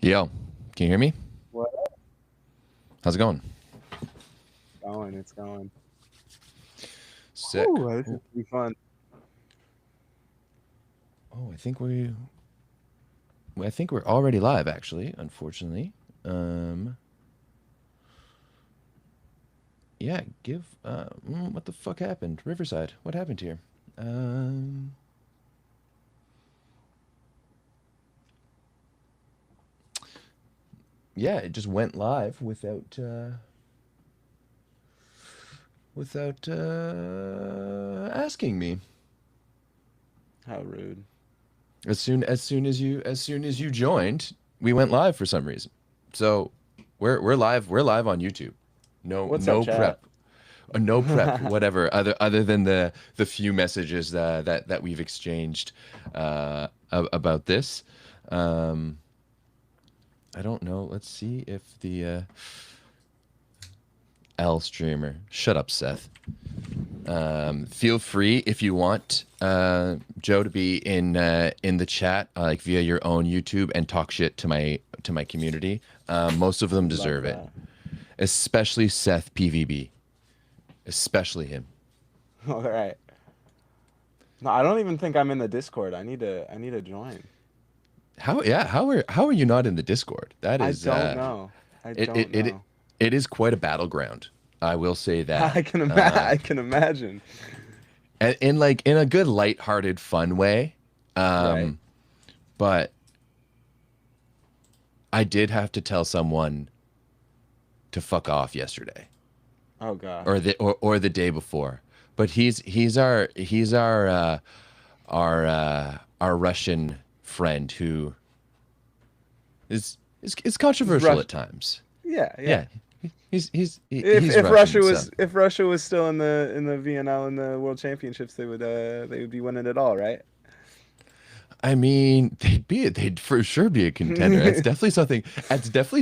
Yo, can you hear me? What? How's it going? Going, it's going. Sick. Ooh, this is Oh, gonna be fun. oh, I think we're already live actually, unfortunately. Um yeah, what the fuck happened? Riverside. What happened here? Um yeah, it just went live without asking me. How rude. As soon as you joined, we went live for some reason. So, we're live on YouTube. No What's up, no chat? prep. No prep, whatever, other than the few messages that we've exchanged about this. Um, I don't know. Let's see if the L streamer. Shut up, Seth. Feel free if you want, Joe, to be in the chat, like via your own YouTube, and talk shit to my community. Most of them Love deserve it, that. especially Seth PVB, especially him. All right. No, I don't even think I'm in the Discord. I need to join. How are you not in the Discord? That I is don't know. I it don't it it, know. it is quite a battleground. I will say that. I can imagine. And in a good lighthearted fun way. Right. Um, but I did have to tell someone to fuck off yesterday Oh gosh. or the day before. But he's our Russian friend who is It's controversial Rush. at times. Yeah, yeah. Yeah, If he's if Russian, Russia so was if Russia was still in the VNL in the World Championships, they would be winning it all, right? I mean, they'd for sure be a contender. That's definitely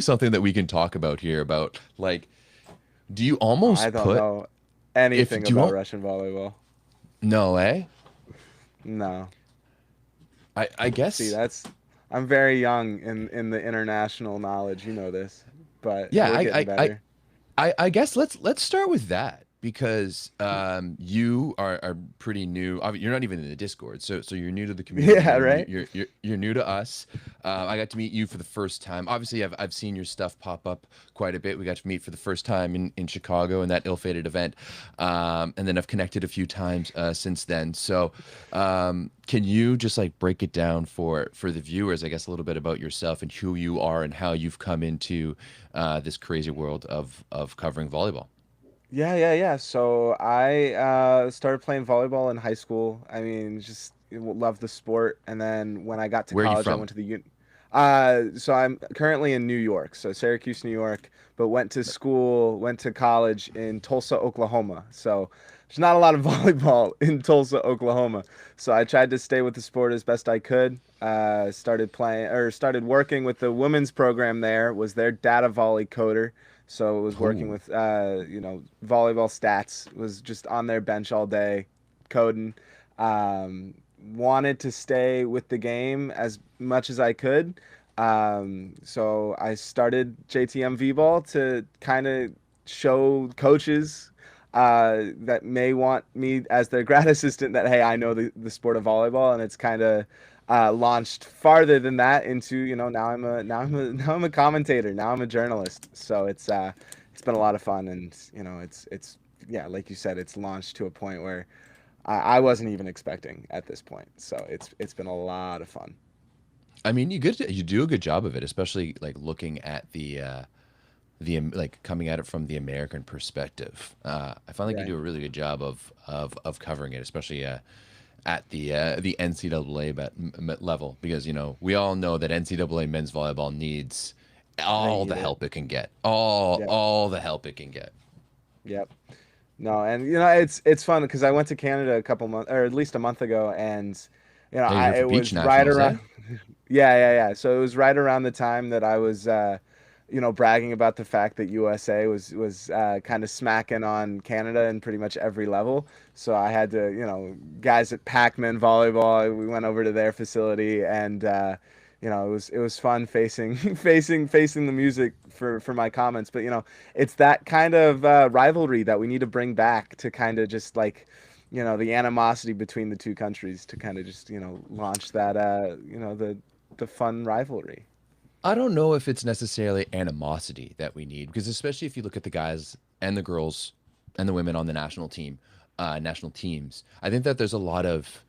something that we can talk about here about like do you I almost don't put know if anything do you about want Russian volleyball. no, eh? No. I See, guess I'm very young in the international knowledge. You know this, but yeah, we're getting better. I guess let's start with that because you are pretty new. You're not even in the Discord, so you're new to the Yeah, community and right. you're new to us. I got to meet you for the first time. Obviously, I've seen your stuff pop up quite a bit. We got to meet for the first time in Chicago in that ill-fated event, and then I've connected a few times since then. So, can you just like break it down for the viewers? I guess a little bit about yourself and who you are and how you've come into this crazy world of covering volleyball. Yeah, yeah, yeah. So I started playing volleyball in high school. I mean, just loved the sport. And then when I got to Where are you college, I from? went to the un. So I'm currently in New York, so Syracuse, New York, but went to college in Tulsa, Oklahoma. So there's not a lot of volleyball in Tulsa, Oklahoma. So I tried to stay with the sport as best I could. Started working with the women's program there. Was their data volley coder. So it was working Ooh. with volleyball stats. Was just on their bench all day, coding. Um, Wanted to stay with the game as much as I could. So I started JTMVBall to kind of show coaches that may want me as their grad assistant that hey, I know the sport of volleyball, and it's kind of launched farther than that into now I'm a commentator, now I'm a journalist. So it's been a lot of fun, and it's yeah, like you said, it's launched to a point where I wasn't even expecting at this point. So it's been a lot of fun. I mean, you do a good job of it, especially like looking at like coming at it from the American perspective. I find like you Right. do a really good job of covering it, especially at the NCAA level, because we all know that NCAA men's volleyball needs They all the need it. help it can get, all Yep. all the help it can get. Yep. No, and it's fun because I went to Canada a couple months or at least a month ago, and Hey, you're here for it beach was right nationals, around. eh? Yeah, yeah, yeah. So it was right around the time that I was bragging about the fact that USA was kind of smacking on Canada in pretty much every level. So I had to, guys at Pac-Man Volleyball, we went over to their facility and it was fun facing facing the music for my comments. But it's that kind of rivalry that we need to bring back to kind of just like, the animosity between the two countries to kind of just launch that the fun rivalry. I don't know if it's necessarily animosity that we need, because especially if you look at the guys and the girls and the women on the national team, national teams, I think that there's a lot of,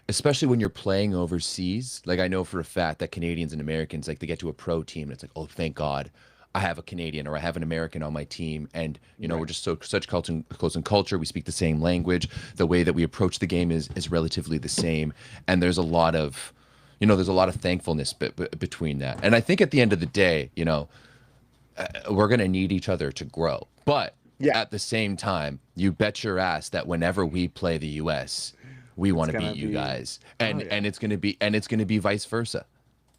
especially when you're playing overseas. Like I know for a fact that Canadians and Americans, like they get to a pro team and it's like, oh, thank God, I have a Canadian or I have an American on my team, and we're Right. just so such close in culture. We speak the same language. The way that we approach the game is relatively the same, and there's a lot of there's a lot of thankfulness between that. And I think at the end of the day, we're going to need each other to grow. But Yeah. at the same time, you bet your ass that whenever we play the US, we It's want to gonna beat you be. guys. Oh And yeah. it's going to be vice versa.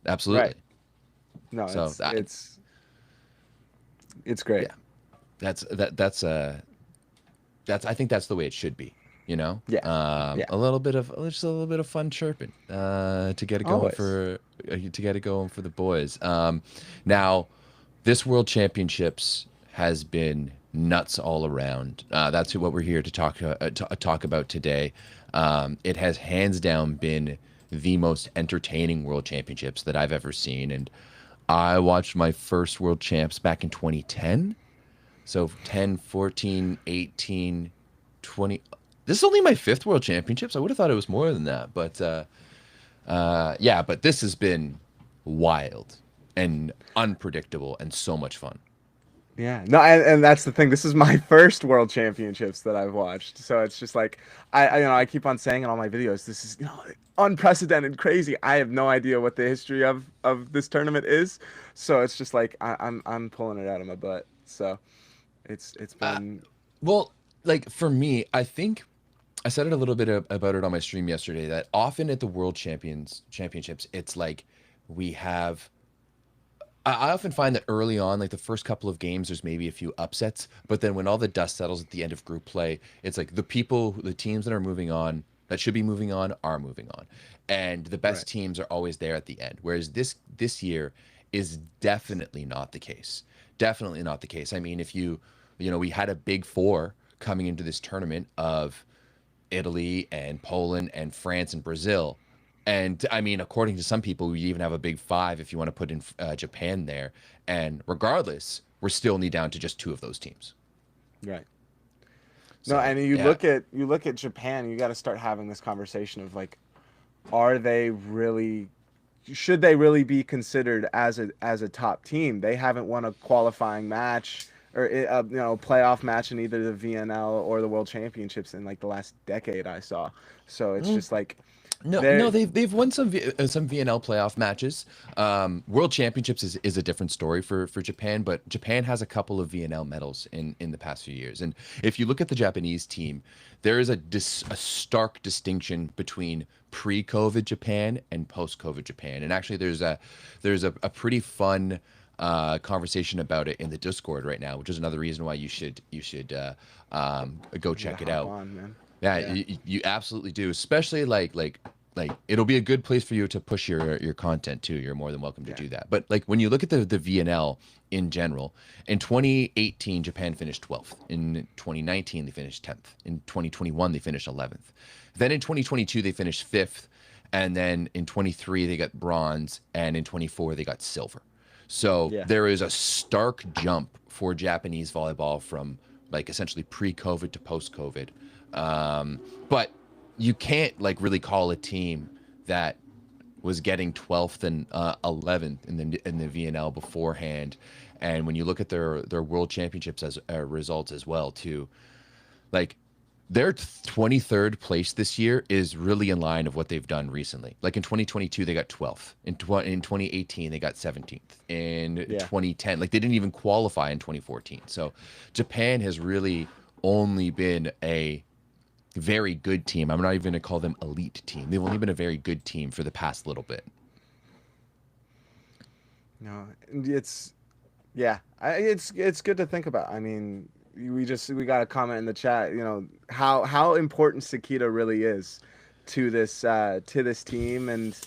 Right. Absolutely. No, So that, it's great. yeah, that's that's I think that's the way it should be. Yeah. Yeah. A little bit of just a little bit of fun chirping to get it going Always. for the boys. Now, this World Championships has been nuts all around. That's what we're here to talk about today. It has hands down been the most entertaining World Championships that I've ever seen, and I watched my first World Champs back in 2010. So 10, 14, 18, 20. This is only my fifth World Championships. I would have thought it was more than that. But yeah, but this has been wild and unpredictable and so much fun. Yeah, no, and that's the thing. This is my first World Championships that I've watched, so it's just like I keep on saying in all my videos, this is unprecedented, crazy. I have no idea what the history of this tournament is, so it's just like I'm pulling it out of my butt. So it's Uh, been well, like for me, I think I said it a little bit about it on my stream yesterday that often at the World Championships, it's like we have I often find that early on, like the first couple of games, there's maybe a few upsets, but then when all the dust settles at the end of group play, it's like the teams that are moving on, that should be moving on, are moving on, and the right. best teams are always there at the end. Whereas this year is definitely not the case. Definitely not the case. I mean, if we had a big four coming into this tournament of Italy and Poland and France and Brazil. And I mean, according to some people, we even have a big five if you want to put in Japan there. And regardless, we're still only down to just two of those teams. Right. No, So and yeah, you look at Japan, you got to start having this conversation of like, are they really should they really be considered as a top team? They haven't won a qualifying match or playoff match in either the VNL or the World Championships in like the last decade I saw. So it's just like no, they're they've won some VNL playoff matches. World Championships is a different story for Japan, but Japan has a couple of VNL medals in the past few years. And if you look at the Japanese team, there is a stark distinction between pre-COVID Japan and post-COVID Japan. And actually, there's a pretty fun conversation about it in the Discord right now, which is another reason why you should go I gotta check it hop out. on, man. Yeah, Yeah. you absolutely do. Especially like it'll be a good place for you to push your content too. You're more than welcome to Yeah. do that. But like when you look at the VNL in general, in 2018 Japan finished 12th. In 2019 they finished 10th. In 2021 they finished 11th. Then in 2022 they finished 5th, and then in 23 they got bronze, and in 24 they got silver. So Yeah. there is a stark jump for Japanese volleyball from like essentially pre-COVID to post-COVID. But you can't like really call a team that was getting 12th and 11th in the VNL beforehand. And when you look at their World Championships as results as well too, like their 23rd place this year is really in line of what they've done recently. Like in 2022 they got 12th. In 2018 they got 17th. In Yeah. 2010, like they didn't even qualify in 2014. So Japan has really only been a very good team. I'm not even going to call them elite team. They've only been a very good team for the past little bit. No, it's yeah. It's good to think about. I mean, we got a comment in the chat. How important Sakita really is to this team, and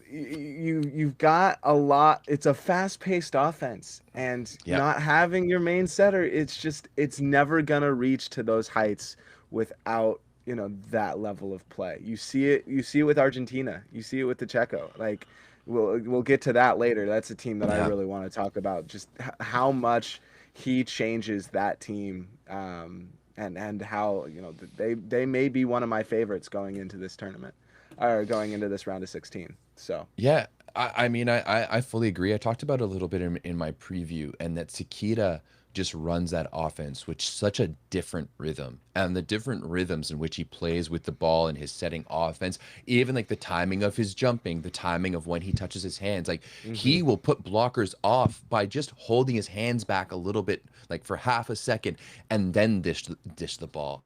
you've got a lot. It's a fast-paced offense, and Yeah. not having your main setter, it's never gonna reach to those heights without that level of play. You see it with Argentina. You see it with the Checo. Like we'll get to that later. That's a team that I Yeah. really want to talk about. Just how much he changes that team, and how they may be one of my favorites going into this tournament, or going into this round of 16. So Yeah, I mean, I fully agree. I talked about it a little bit in my preview, and that Sakita just runs that offense with such a different rhythm, and the different rhythms in which he plays with the ball and his setting offense, even like the timing of his jumping, the timing of when he touches his hands, like hmm he will put blockers off by just holding his hands back a little bit, like for half a second, and then dish the ball.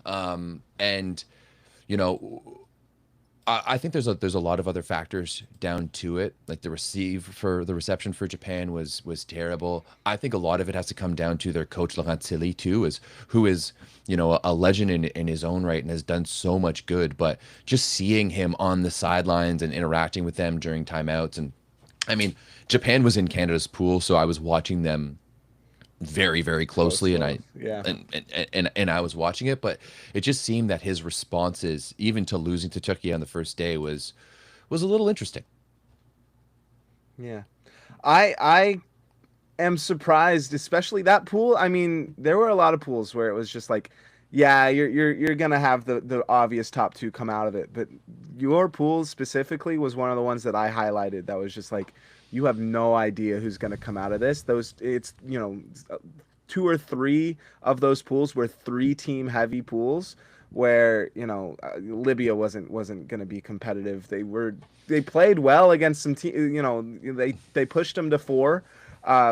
And you know, I think there's a lot of other factors down to it. Like the reception for Japan was terrible. I think a lot of it has to come down to their coach Laurent Tilly too, who is a legend in his own right and has done so much good. But just seeing him on the sidelines and interacting with them during timeouts, and I mean, Japan was in Canada's pool, so I was watching them very very closely, and close. I Yeah. and I was watching it, but it just seemed that his responses, even to losing to Turkey on the first day, was a little interesting. Yeah. I am surprised, especially that pool. I mean, there were a lot of pools where it was just like, yeah, you're gonna have the obvious top two come out of it, but your pool specifically was one of the ones that I highlighted. That was just like, you have no idea who's gonna come out of this. Those it's two or three of those pools were three-team heavy pools where Libya wasn't going to be competitive. They played well against some team. They pushed them to four,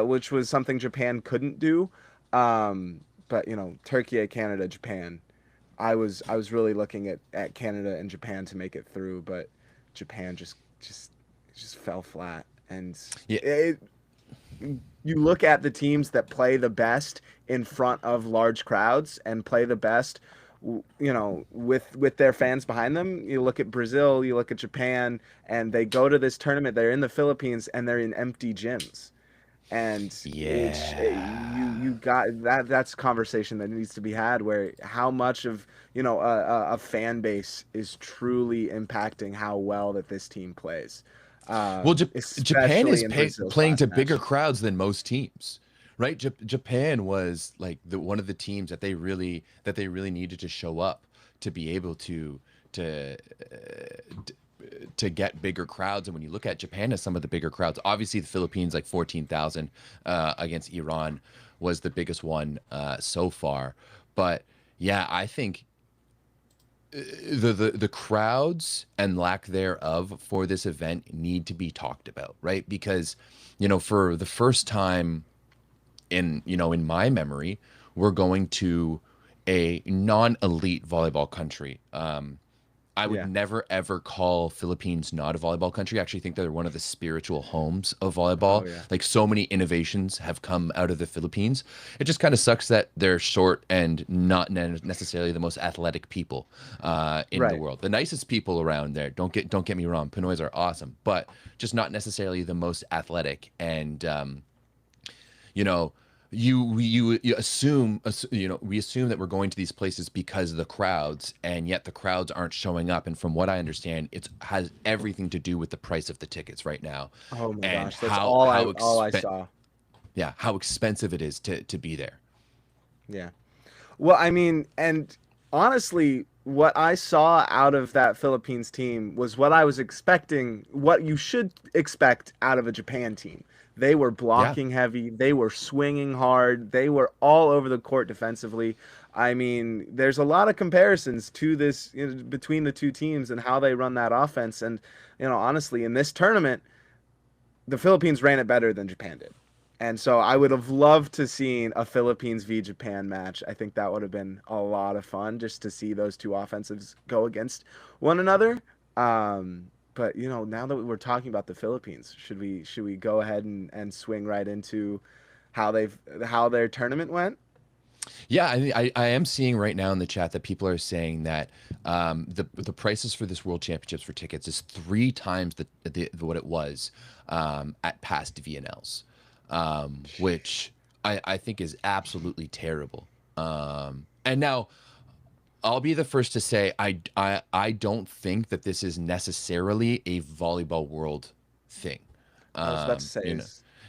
which was something Japan couldn't do. But Turkey, Canada, Japan. I was really looking at Canada and Japan to make it through, but Japan just fell flat. And Yeah. it, you look at the teams that play the best in front of large crowds and play the best, with their fans behind them. You look at Brazil, you look at Japan, and they go to this tournament. They're in the Philippines and they're in empty gyms, and you Yeah. got that. That's a conversation that needs to be had, where how much of a fan base is truly impacting how well that this team plays, Well, Japan especially is in Brazil's playing to last bigger match. crowds than most teams, right? Japan was like the one of the teams that they really needed to show up to be able to to get bigger crowds. And when you look at Japan as some of the bigger crowds, obviously the Philippines, like 14,000 against Iran, was the biggest one so far. But yeah, I think the crowds and lack thereof for this event need to be talked about, right? Because for the first time in my memory, we're going to a non-elite volleyball country. I would Yeah. never ever call Philippines not a volleyball country. I actually think they're one of the spiritual homes of Oh volleyball. yeah. Like so many innovations have come out of the Philippines. It just kind of sucks that they're short and not necessarily the most athletic people in the Right. world. The nicest people around there. Don't get me wrong. Pinoys are awesome, but just not necessarily the most athletic. And you know you assume we assume that we're going to these places because of the crowds, and yet the crowds aren't showing up. And from what I understand, it has everything to do with the price of the tickets right now, Oh my and gosh, that's all I saw. how expensive it is to be there. Yeah. Well, I mean, and honestly, what I saw out of that Philippines team was what I was expecting, what you should expect out of a Japan team. They were Yeah. blocking heavy, they were swinging hard, they were all over the court defensively. I mean, there's a lot of comparisons to this, between the two teams and how they run that offense. And, honestly, in this tournament, the Philippines ran it better than Japan did. And so I would have loved to seen a Philippines v Japan match. I think that would have been a lot of fun just to see those two offensives go against one another. But now that we're talking about the Philippines, should we go ahead and swing right into how their tournament went? Yeah, I am seeing right now in the chat that people are saying that the prices for this World Championships for tickets is 3 times what it was at past VNLs, which I think is absolutely terrible. And now I'll be the first to say I don't think that this is necessarily a volleyball world thing. I was about to say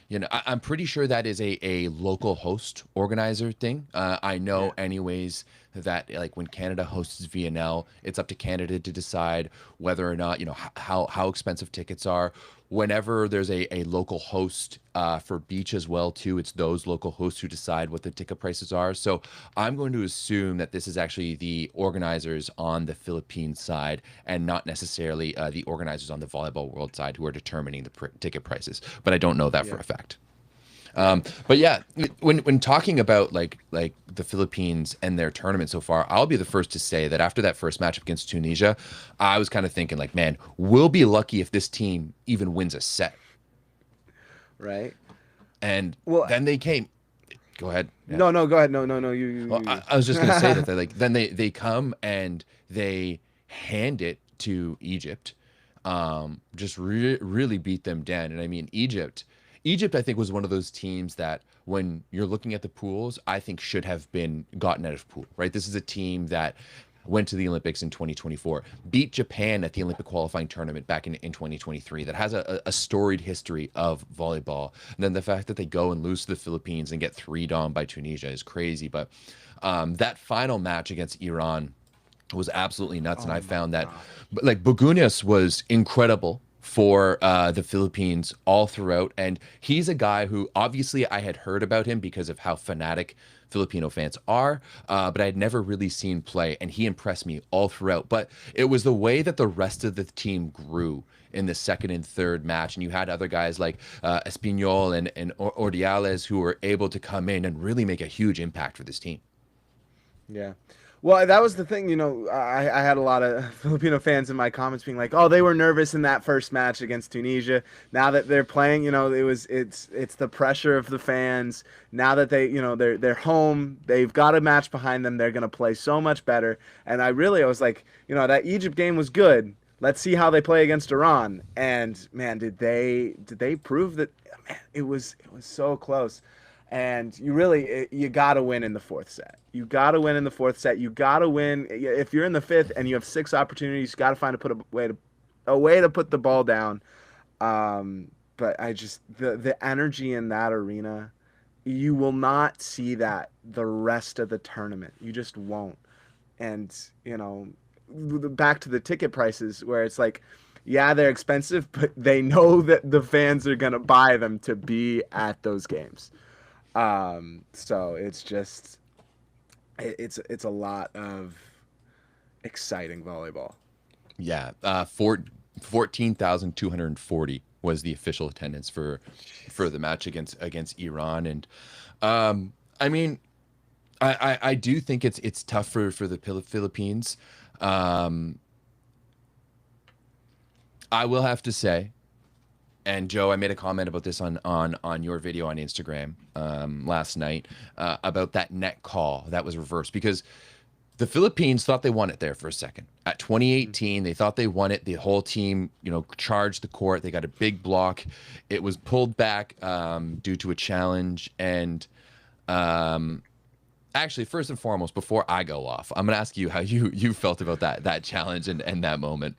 You know, is I'm pretty sure that is a local host organizer thing. I know, yeah, anyways, that like when Canada hosts VNL, it's up to Canada to decide whether or not how expensive tickets are. Whenever there's a local host for beach as well too, it's those local hosts who decide what the ticket prices are. So I'm going to assume that this is actually the organizers on the Philippine side and not necessarily the organizers on the volleyball world side who are determining the ticket prices. But I don't know that for yeah, a fact. right. But yeah, when talking about like the Philippines and their tournament so far, I'll be the first to say that after that first match against Tunisia, I was kind of thinking like, man, we'll be lucky if this team even wins a set. Right. And Well, then they came. Go ahead. Yeah. no, no, go ahead. No, no, no. Well, You. I was just gonna say that they like then they come and they hand it to Egypt, just really beat them down. And I mean Egypt I think was one of those teams that when you're looking at the pools, I think should have been gotten out of pool. Right, this is a team that went to the Olympics in 2024, beat Japan at the Olympic qualifying tournament back in 2023, that has a storied history of volleyball. And then the fact that they go and lose to the Philippines and get 3 down by Tunisia is crazy. But that final match against Iran was absolutely nuts. And Oh I my found that gosh. like Bogunias was incredible for the Philippines all throughout. And he's a guy who obviously I had heard about him because of how fanatic Filipino fans are, but I had never really seen play. And he impressed me all throughout. But it was the way that the rest of the team grew in the second and third match. And you had other guys like Espinol and Ordiales who were able to come in and really make a huge impact for this team. Yeah. Well, that was the thing, I had a lot of Filipino fans in my comments being like, "Oh, they were nervous in that first match against Tunisia. Now that they're playing, it's the pressure of the fans. Now that they're home, they've got a match behind them. They're going to play so much better." And I was like, that Egypt game was good. Let's see how they play against Iran. And man, did they prove that? Man, it was so close. And you got to win in the fourth set. You got to win in the fourth set. You got to win if you're in the fifth and you have 6 opportunities. You got to find a way to put the ball down. But I just the energy in that arena, you will not see that the rest of the tournament. You just won't. And back to the ticket prices where it's like, yeah, they're expensive, but they know that the fans are gonna buy them to be at those games. So it's just it's a lot of exciting volleyball. Yeah, 14,240 was the official attendance for the match against Iran, and I mean, I do think it's tough for the Philippines. Um, I will have to say, and Joe, I made a comment about this on your video on Instagram last night about that net call that was reversed because the Philippines thought they won it there for a second. At 2018, they thought they won it. The whole team, charged the court. They got a big block. It was pulled back due to a challenge. And actually, first and foremost, before I go off, I'm gonna ask you how you felt about that challenge and that moment.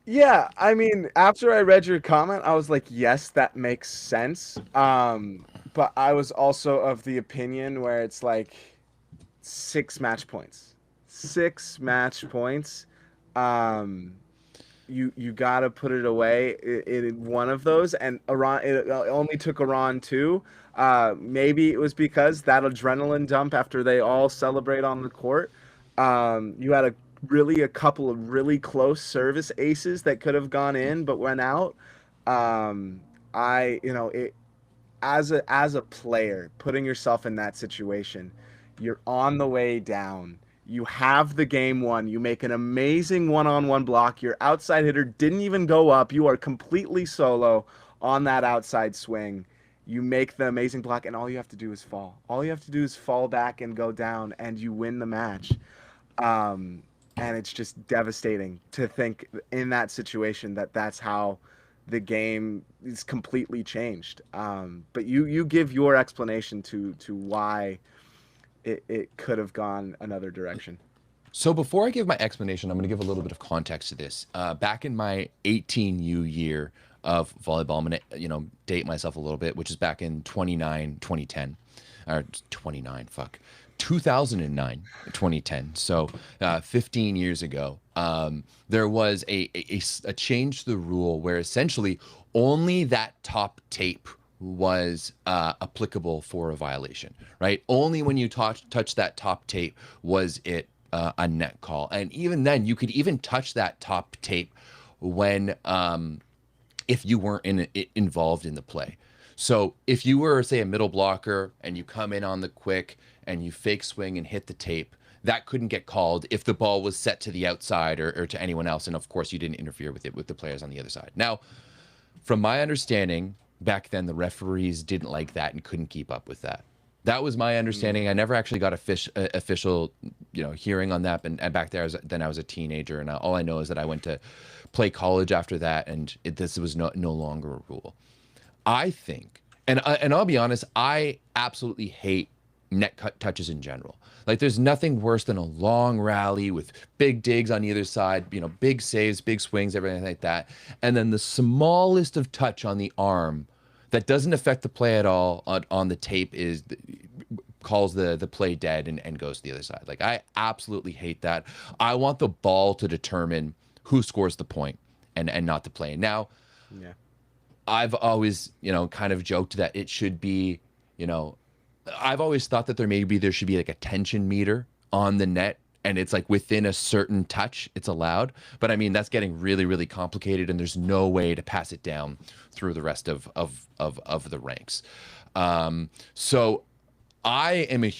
Yeah, I mean, after I read your comment, I was like, yes, that makes sense. But I was also of the opinion where it's like 6 match points. 6 match points. Um, you gotta put it away in one of those, and Iran. It only took Iran two. Maybe it was because that adrenaline dump after they all celebrate on the court. You had a couple of really close service aces that could have gone in but went out. Um, I it as a player, putting yourself in that situation, you're on the way down. You have the game won. You make an amazing one-on-one block. Your outside hitter didn't even go up. You are completely solo on that outside swing. you make the amazing block, and all you have to do is fall. All you have to do is fall back and go down, and you win the match. Um, and it's just devastating to think in that situation that that's how the game is completely changed. But you give your explanation to why it could have gone another direction. So before I give my explanation, I'm going to give a little bit of context to this. Back in my 18U year of volleyball, I'm going to, date myself a little bit, which is back in 2010, or 29, fuck, 2009, 2010. So 15 years ago, there was a change to the rule where essentially only that top tape was applicable for a violation, right? Only when you touch that top tape was it a net call. And even then, you could even touch that top tape when if you weren't involved in the play. So if you were, say, a middle blocker and you come in on the quick and you fake swing and hit the tape, that couldn't get called if the ball was set to the outside or to anyone else. And of course, you didn't interfere with it with the players on the other side. Now, from my understanding, back then the referees didn't like that and couldn't keep up with that. That was my understanding. I never actually got official, hearing on that. And back there, I was a teenager, and all I know is that I went to play college after that, and this was no longer a rule. I think, and I'll be honest, I absolutely hate net cut touches in general. Like, there's nothing worse than a long rally with big digs on either side, big saves, big swings, everything like that, and then the smallest of touch on the arm that doesn't affect the play at all on the tape calls the play dead and goes to the other side. Like, I absolutely hate that. I want the ball to determine who scores the point and not the play. Now, yeah, I've always, kind of joked that it should be, I've always thought that there should be like a tension meter on the net, and it's like within a certain touch it's allowed. But I mean, that's getting really, really complicated, and there's no way to pass it down through the rest of the ranks. So I am in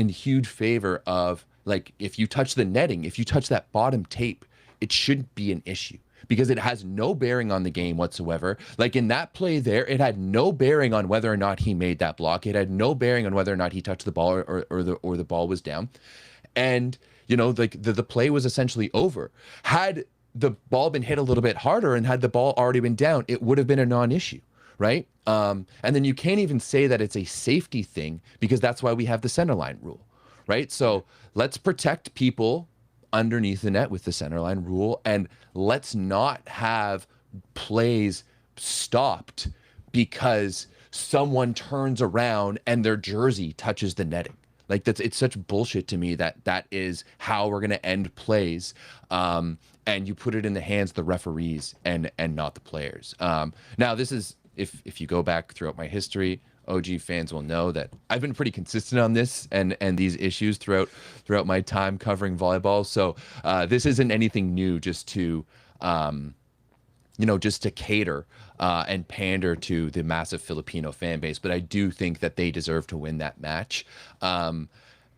huge favor of, like, if you touch the netting, if you touch that bottom tape, it shouldn't be an issue, because it has no bearing on the game whatsoever. Like, in that play there, it had no bearing on whether or not he made that block. It had no bearing on whether or not he touched the ball or the ball was down. And, like, the play was essentially over. Had the ball been hit a little bit harder and had the ball already been down, it would have been a non-issue, right? And then you can't even say that it's a safety thing, because that's why we have the center line rule, right? So let's protect people underneath the net with the center line rule, and let's not have plays stopped because someone turns around and their jersey touches the netting. Like, it's such bullshit to me that is how we're going to end plays. And you put it in the hands of the referees and not the players. Now, this is, if you go back throughout my history, OG fans will know that I've been pretty consistent on this and these issues throughout my time covering volleyball. So this isn't anything new, just to just to cater and pander to the massive Filipino fan base. But I do think that they deserve to win that match.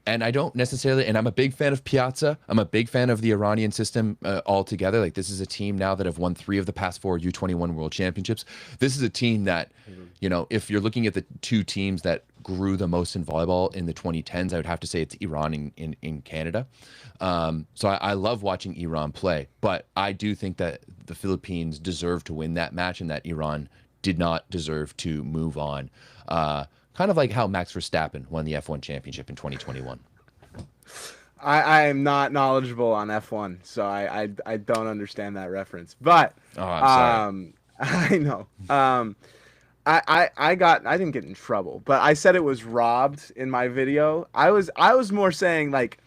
And I don't necessarily, and I'm a big fan of Piazza. I'm a big fan of the Iranian system altogether. Like, this is a team now that have won 3 of the past 4 U21 World Championships. This is a team that, if you're looking at the 2 teams that grew the most in volleyball in the 2010s, I would have to say it's Iran in Canada. So I love watching Iran play, but I do think that the Philippines deserve to win that match, and that Iran did not deserve to move on. Kind of like how Max Verstappen won the F1 championship in 2021. I am not knowledgeable on F1, so I don't understand that reference. But I'm sorry. I know. I didn't get in trouble, but I said it was robbed in my video. I was more saying, like,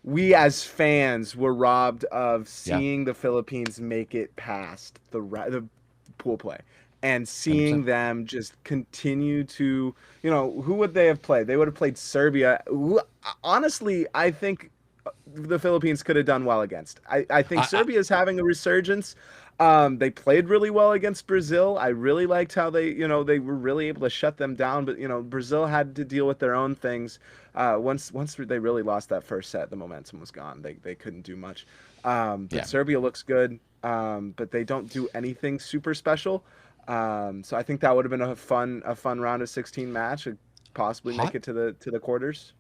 we as fans were robbed of seeing the Philippines make it past the pool play. And seeing 100%. them just continue to, who would they have played? They would have played Serbia. Honestly, I think the Philippines could have done well against. I think Serbia is having a resurgence. They played really well against Brazil. I really liked how they were really able to shut them down. But, Brazil had to deal with their own things. Once they really lost that first set, the momentum was gone. They couldn't do much. But Serbia looks good, but they don't do anything super special. So I think that would have been a fun round of 16 match. Possibly make Hot it to the quarters.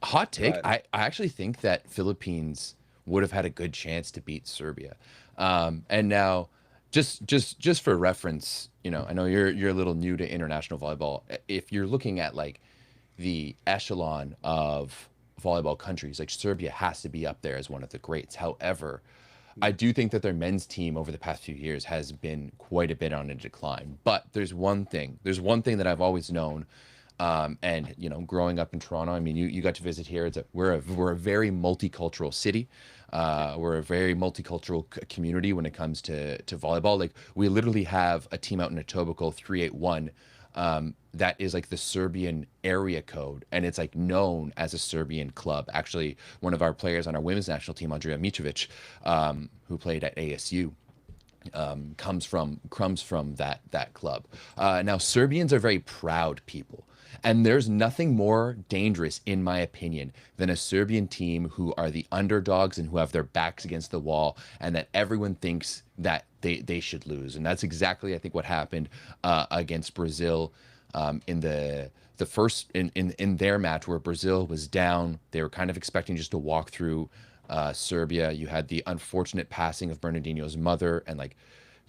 hot take. But I actually think that Philippines would have had a good chance to beat Serbia. And now, just for reference, I know you're a little new to international volleyball. If you're looking at like the echelon of volleyball countries, like Serbia has to be up there as one of the greats. However, I do think that their men's team over the past few years has been quite a bit on a decline. But there's one thing that I've always known, and growing up in Toronto, I mean, you got to visit here. We're a very multicultural city. We're a very multicultural community when it comes to volleyball. Like we literally have a team out in Etobicoke 381, that is like the Serbian area code, and it's like known as a Serbian club. Actually, one of our players on our women's national team, Andrea Mitrovic, who played at ASU, comes from that club. Now, Serbians are very proud people, and there's nothing more dangerous, in my opinion, than a Serbian team who are the underdogs and who have their backs against the wall, and that everyone thinks that they should lose. And that's exactly, I think, what happened against Brazil, in the first in their match, where Brazil was down. They were kind of expecting just to walk through Serbia. You had the unfortunate passing of Bernardino's mother, and like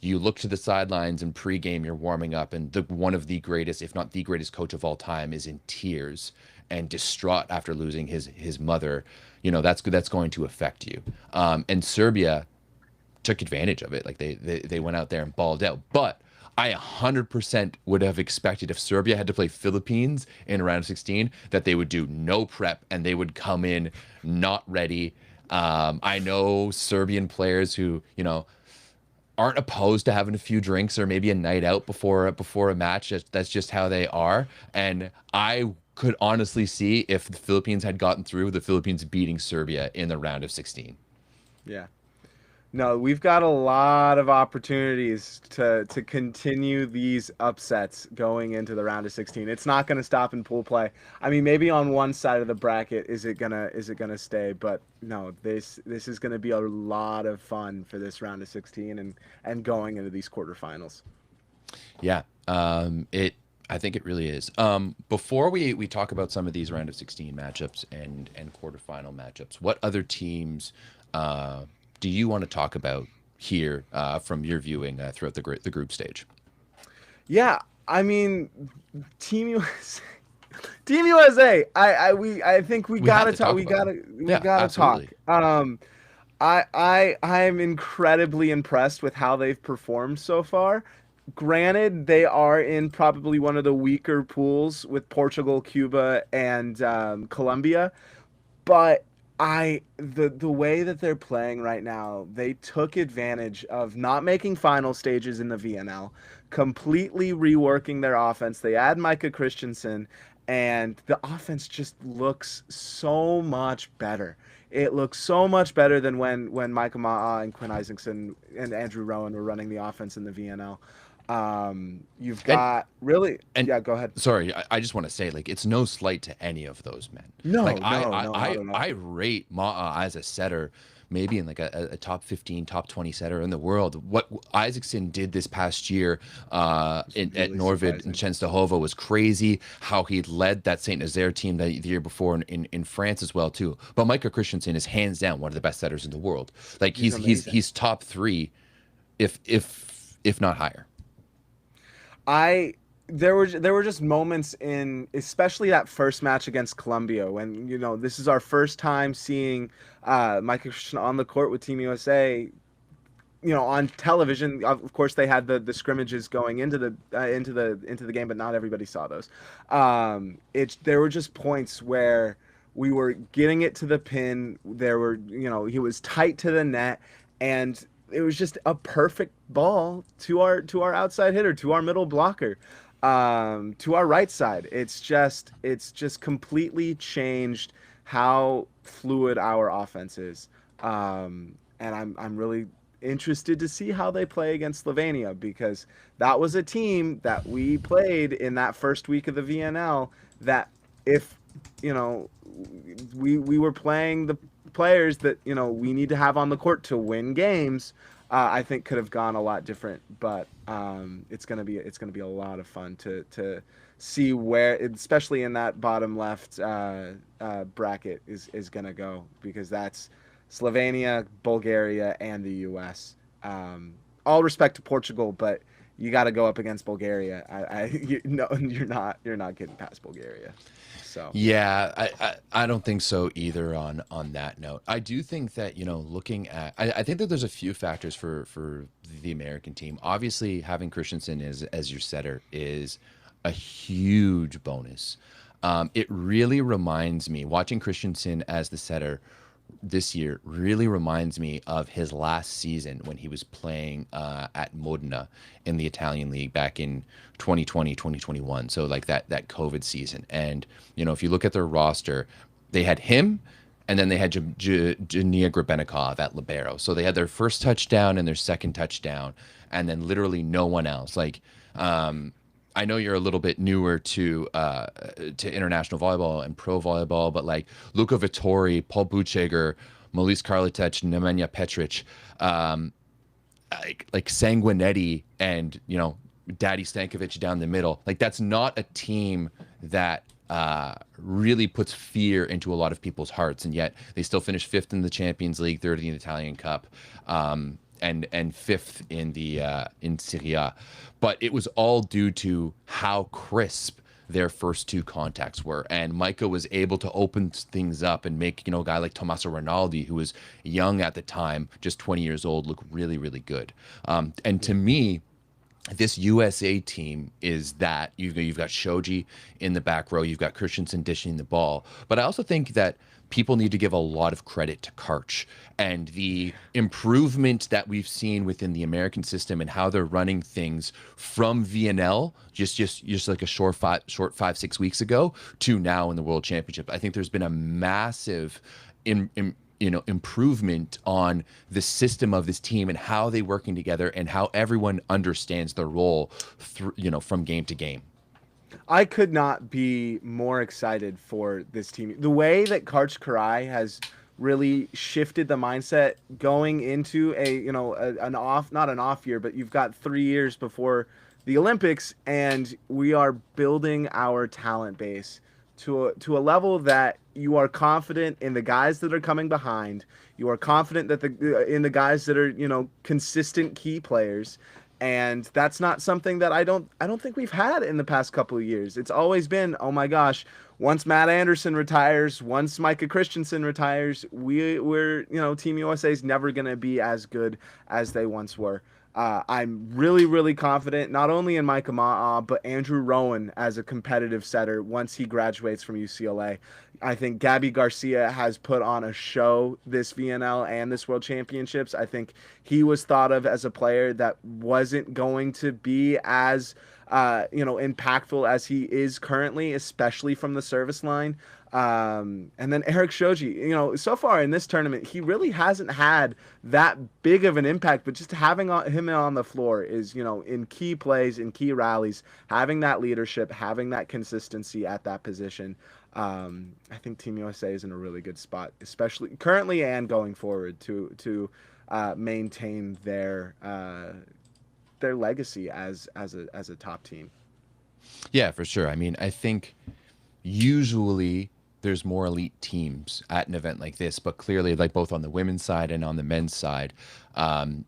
you look to the sidelines and pregame, you're warming up, and one of the greatest, if not the greatest coach of all time, is in tears and distraught after losing his mother. That's going to affect you. And Serbia took advantage of it. Like they went out there and balled out. But I 100% would have expected, if Serbia had to play Philippines in a round of 16, that they would do no prep and they would come in not ready. I know Serbian players who, aren't opposed to having a few drinks or maybe a night out before a match. That's just how they are. And I could honestly see, if the Philippines had gotten through, the Philippines beating Serbia in the round of 16. yeah. No, we've got a lot of opportunities to continue these upsets going into the round of 16. It's not going to stop in pool play. I mean, maybe on one side of the bracket is it gonna stay, but no, this is going to be a lot of fun for this round of 16 and going into these quarterfinals. Yeah, I think it really is. Before we talk about some of these round of 16 matchups and quarterfinal matchups, what other teams do you want to talk about here, from your viewing throughout the group stage? Yeah, I mean, Team USA. Team USA. I think we We have gotta to talk. talk We about them. we Yeah, gotta talk. absolutely. I am incredibly impressed with how they've performed so far. Granted, they are in probably one of the weaker pools with Portugal, Cuba, and Colombia, but the way that they're playing right now, they took advantage of not making final stages in the VNL, completely reworking their offense. They add Micah Christensen, and the offense just looks so much better. It looks so much better than when Micah Ma'a and Quinn Isaacson and Andrew Rowan were running the offense in the VNL. You've And got really, and yeah, go ahead. sorry, I just want to say, like, it's no slight to any of those men. Like No, no, no, not at I all. rate Ma'a as a setter, maybe in like a top 15, top 20 setter in the world. What Isaacson did this past year, It's at really Norvid and surprising. Chenstohova, was crazy. How he led that Saint Nazaire team the year before in France as well too. But Micah Christensen is hands down one of the best setters in the world. Like He's amazing. he's top three, if not higher. I there were just moments in, especially that first match against Colombia, when this is our first time seeing Michael Christian on the court with Team USA. On television, of course, they had the scrimmages going into the game, but not everybody saw those. There were just points where we were getting it to the pin. There were, he was tight to the net, and it was just a perfect ball to our outside hitter, to our middle blocker, to our right side. It's just completely changed how fluid our offense is. And I'm really interested to see how they play against Slovenia, because that was a team that we played in that first week of the VNL, that if you know we were playing players that we need to have on the court to win games, I think could have gone a lot different. But it's gonna be a lot of fun to see where, especially in that bottom left bracket, is gonna go, because that's Slovenia, Bulgaria, and the U.S. All respect to Portugal, but you got to go up against Bulgaria. No, you're not getting past Bulgaria. So Yeah, I don't think so either on that note. I do think that, looking at, I think that there's a few factors for the American team. Obviously, having Christensen as your setter is a huge bonus. It really reminds me, watching Christensen as the setter this year really reminds me of his last season when he was playing at Modena in the Italian league back in 2020, 2021. So like that COVID season. And, if you look at their roster, they had him, and then they had Jania Grebenikov at libero. So they had their first touchdown and their second touchdown, and then literally no one else. Like, I know you're a little bit newer to international volleyball and pro volleyball, but like Luka Vittori, Paul Bucheger, Molise Karlovic, Nemanja Petric, like Sanguinetti, and Daddy Stankovic down the middle. Like, that's not a team that really puts fear into a lot of people's hearts, and yet they still finished 5th in the Champions League, 3rd in the Italian Cup, and 5th in Serie A. But it was all due to how crisp their first 2 contacts were, and Micah was able to open things up and make a guy like Tommaso Rinaldi, who was young at the time, just 20 years old, look really, really good. And to me, this USA team is that you've got Shoji in the back row, you've got Christensen dishing the ball, but I also think that people need to give a lot of credit to Karch and the improvement that we've seen within the American system and how they're running things from VNL just like a short 5-6 weeks ago to now in the World Championship. I think there's been a massive improvement on the system of this team and how they working together and how everyone understands their role from game to game. I could not be more excited for this team. The way that Karch Karai has really shifted the mindset going into not an off year, but you've got 3 years before the Olympics, and we are building our talent base to a level that you are confident in the guys that are coming behind. You are confident that in the guys that are consistent key players. And that's not something that I don't think we've had in the past couple of years. It's always been, oh my gosh, once Matt Anderson retires, once Micah Christensen retires, we're Team USA is never going to be as good as they once were. I'm really, really confident, not only in Micah Ma'a, but Andrew Rowan as a competitive setter once he graduates from UCLA. I think Gabby Garcia has put on a show this VNL and this World Championships. I think he was thought of as a player that wasn't going to be as impactful as he is currently, especially from the service line. And then Eric Shoji, so far in this tournament, he really hasn't had that big of an impact, but just having him on the floor is, in key plays, in key rallies, having that leadership, having that consistency at that position. I think Team USA is in a really good spot, especially currently and going forward, to maintain their legacy as a top team. Yeah, for sure. I mean, I think usually there's more elite teams at an event like this, but clearly, like both on the women's side and on the men's side,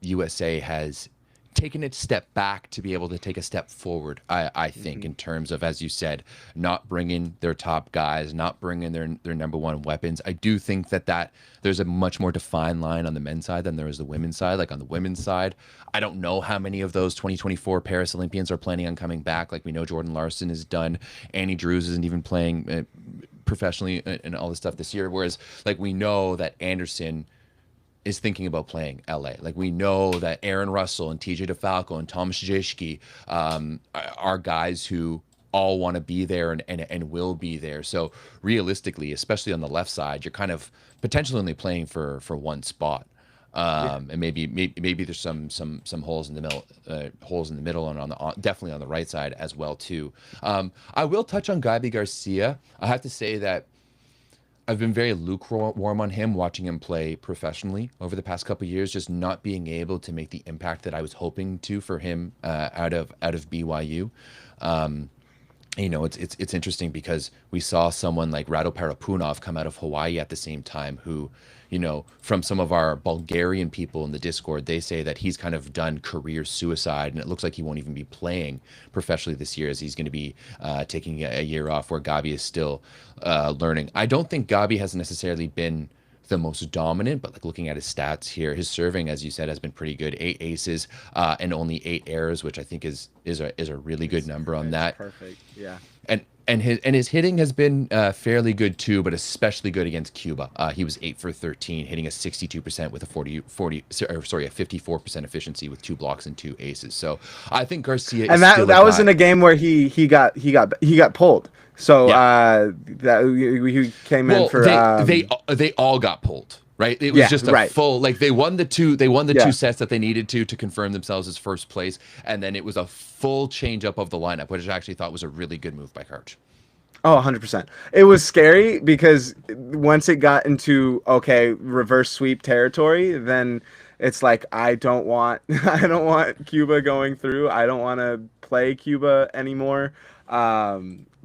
USA has taken a step back to be able to take a step forward, I think, in terms of, as you said, not bringing their top guys, not bringing their number one weapons. I do think that there's a much more defined line on the men's side than there is the women's side. Like on the women's side, I don't know how many of those 2024 Paris Olympians are planning on coming back. Like we know Jordan Larson is done. Annie Drews isn't even playing professionally and all this stuff this year. Whereas like we know that Anderson is thinking about playing LA. Like we know that Aaron Russell and TJ DeFalco and Thomas Jejski are guys who all want to be there and will be there. So realistically, especially on the left side, you're kind of potentially only playing for one spot. And maybe there's some holes in the middle and definitely on the right side as well too. I will touch on Gabi Garcia. I have to say that I've been very lukewarm on him, watching him play professionally over the past couple of years, just not being able to make the impact that I was hoping to for him out of BYU. Um, it's interesting because we saw someone like Rado Parapunov come out of Hawaii at the same time, who, from some of our Bulgarian people in the Discord, they say that he's kind of done career suicide, and it looks like he won't even be playing professionally this year, as he's going to be taking a year off, where Gabi is still learning. I don't think Gabi has necessarily been the most dominant, but like looking at his stats here, his serving, as you said, has been pretty good. 8 aces and only 8 errors, which I think is a really good number on that. Perfect. Yeah. And his hitting has been fairly good too, but especially good against Cuba. He was 8 for 13, hitting a 62% with a 54% efficiency with 2 blocks and 2 aces. So I think Garcia and is still that was in a game where he got pulled. So Yeah. that he came in for they all got pulled, right? It was just a full, like, they won the two sets that they needed to confirm themselves as first place, and then it was a full change up of the lineup, which I actually thought was a really good move by Karch. Oh, 100%. It was scary because once it got into reverse sweep territory, then it's like I don't want Cuba going through. I don't want to play Cuba anymore.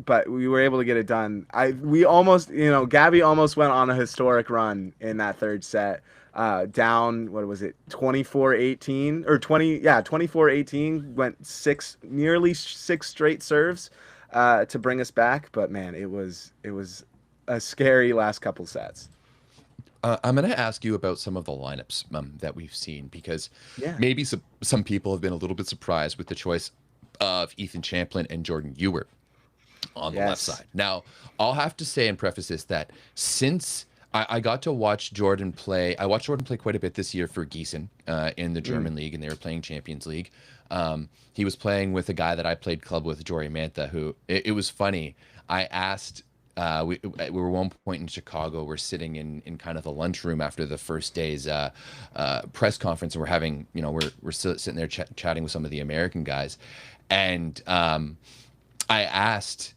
But we were able to get it done. We almost, Gabi almost went on a historic run in that third set. Down, what was it, 24-18 or 24-18, went nearly six straight serves to bring us back. But man, it was a scary last couple sets. I'm going to ask you about some of the lineups that we've seen, because maybe some people have been a little bit surprised with the choice of Ethan Champlin and Jordan Ewert on the left side. Now, I'll have to say and preface this that since I got to watch Jordan play, I watched Jordan play quite a bit this year for Gießen in the German league, and they were playing Champions League. He was playing with a guy that I played club with, Jory Mantha, who it was funny. I asked, we were one point in Chicago, we're sitting in kind of the lunchroom after the first day's press conference, and we're having, we're sitting there chatting with some of the American guys. And I asked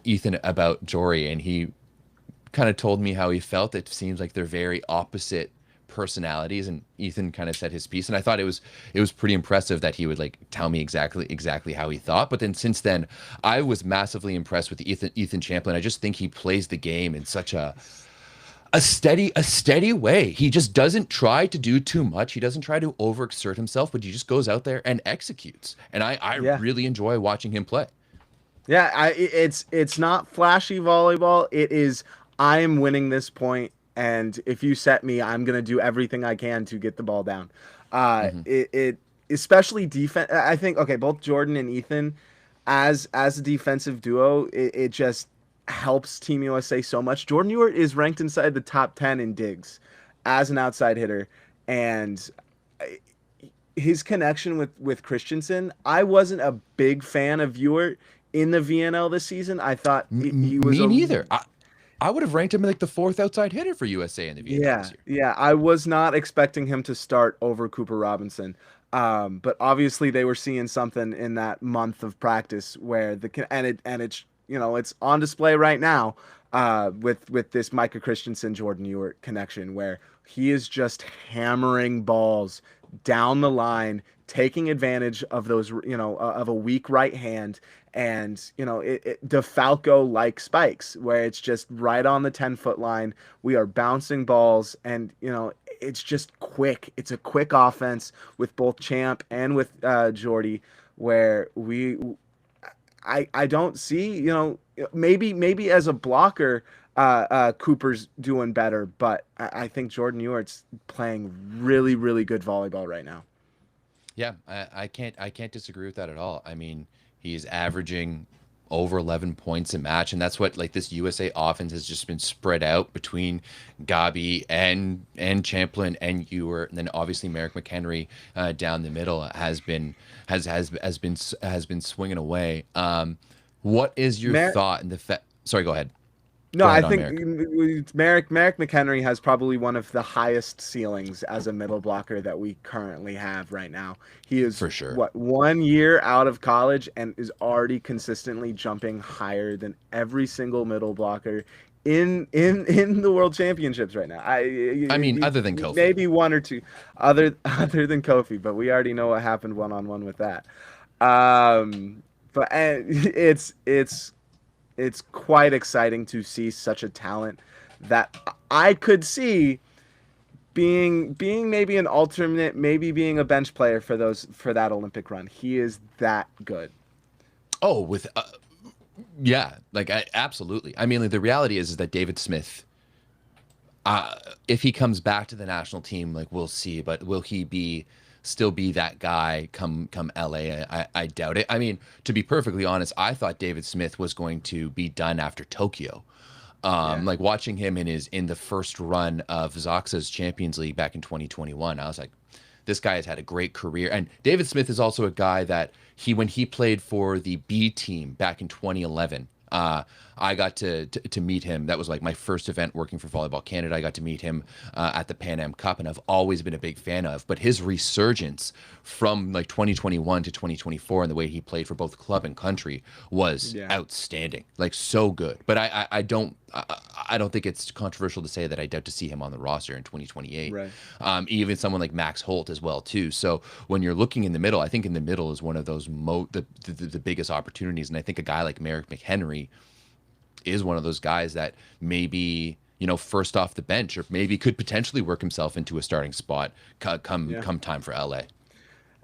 Ethan about Jory, and he kind of told me how he felt. It seems like they're very opposite personalities, and Ethan kind of said his piece, and I thought it was pretty impressive that he would like tell me exactly how he thought. But then since then, I was massively impressed with Ethan Champlin. I just think he plays the game in such a steady way. He just doesn't try to do too much. He doesn't try to overexert himself, but he just goes out there and executes. And I really enjoy watching him play. Yeah, it's not flashy volleyball. It is, I am winning this point, and if you set me, I'm gonna do everything I can to get the ball down. It especially defense. I think both Jordan and Ethan, as a defensive duo, it just helps Team USA so much. Jordan Ewert is ranked inside the top 10 in digs as an outside hitter, and his connection with Christensen. I wasn't a big fan of Ewert in the VNL this season. I thought he was me neither. I would have ranked him like the 4th outside hitter for USA in the VNL this year. Yeah, I was not expecting him to start over Cooper Robinson. But obviously they were seeing something in that month of practice where it's it's on display right now with this Micah Christensen Jordan Ewert connection, where he is just hammering balls down the line, taking advantage of those, of a weak right hand, and DeFalco like spikes, where it's just right on the 10-foot line. We are bouncing balls, and it's just quick. It's a quick offense with both Champ and with Jordy, where I don't see, maybe as a blocker, Cooper's doing better, but I think Jordan Ewert's playing really, really good volleyball right now. Yeah, I can't disagree with that at all. I mean, he's averaging over 11 points a match, and that's what, like, this USA offense has just been spread out between Gabi and Champlin and Ewert, and then obviously Merrick McHenry down the middle has been swinging away. What is your thought in the Sorry, go ahead. No, I think Merrick McHenry has probably one of the highest ceilings as a middle blocker that we currently have right now. He is, for sure, 1 year out of college and is already consistently jumping higher than every single middle blocker in the World Championships right now. I mean, other than Kofi. Maybe one or two other than Kofi, but we already know what happened one-on-one with that. But it's quite exciting to see such a talent that I could see being maybe an alternate, maybe being a bench player for that Olympic run. He is that good. Oh, with yeah, like absolutely. I mean, like, the reality is that David Smith, if he comes back to the national team, like we'll see, but will he still be that guy come LA? I doubt it. I mean, to be perfectly honest, I thought David Smith was going to be done after Tokyo. Like watching him in the first run of Zaxa's Champions League back in 2021, I was like, this guy has had a great career. And David Smith is also a guy that when he played for the B team back in 2011, I got to meet him. That was like my first event working for Volleyball Canada. I got to meet him at the Pan Am Cup, and I've always been a big fan of. But his resurgence from like 2021 to 2024 and the way he played for both club and country was outstanding, like so good. But I don't think it's controversial to say that I doubt to see him on the roster in 2028. Right. Even someone like Max Holt as well too. So when you're looking in the middle, I think in the middle is one of those the biggest opportunities, and I think a guy like Merrick McHenry is one of those guys that maybe, you know, first off the bench, or maybe could potentially work himself into a starting spot come time for LA.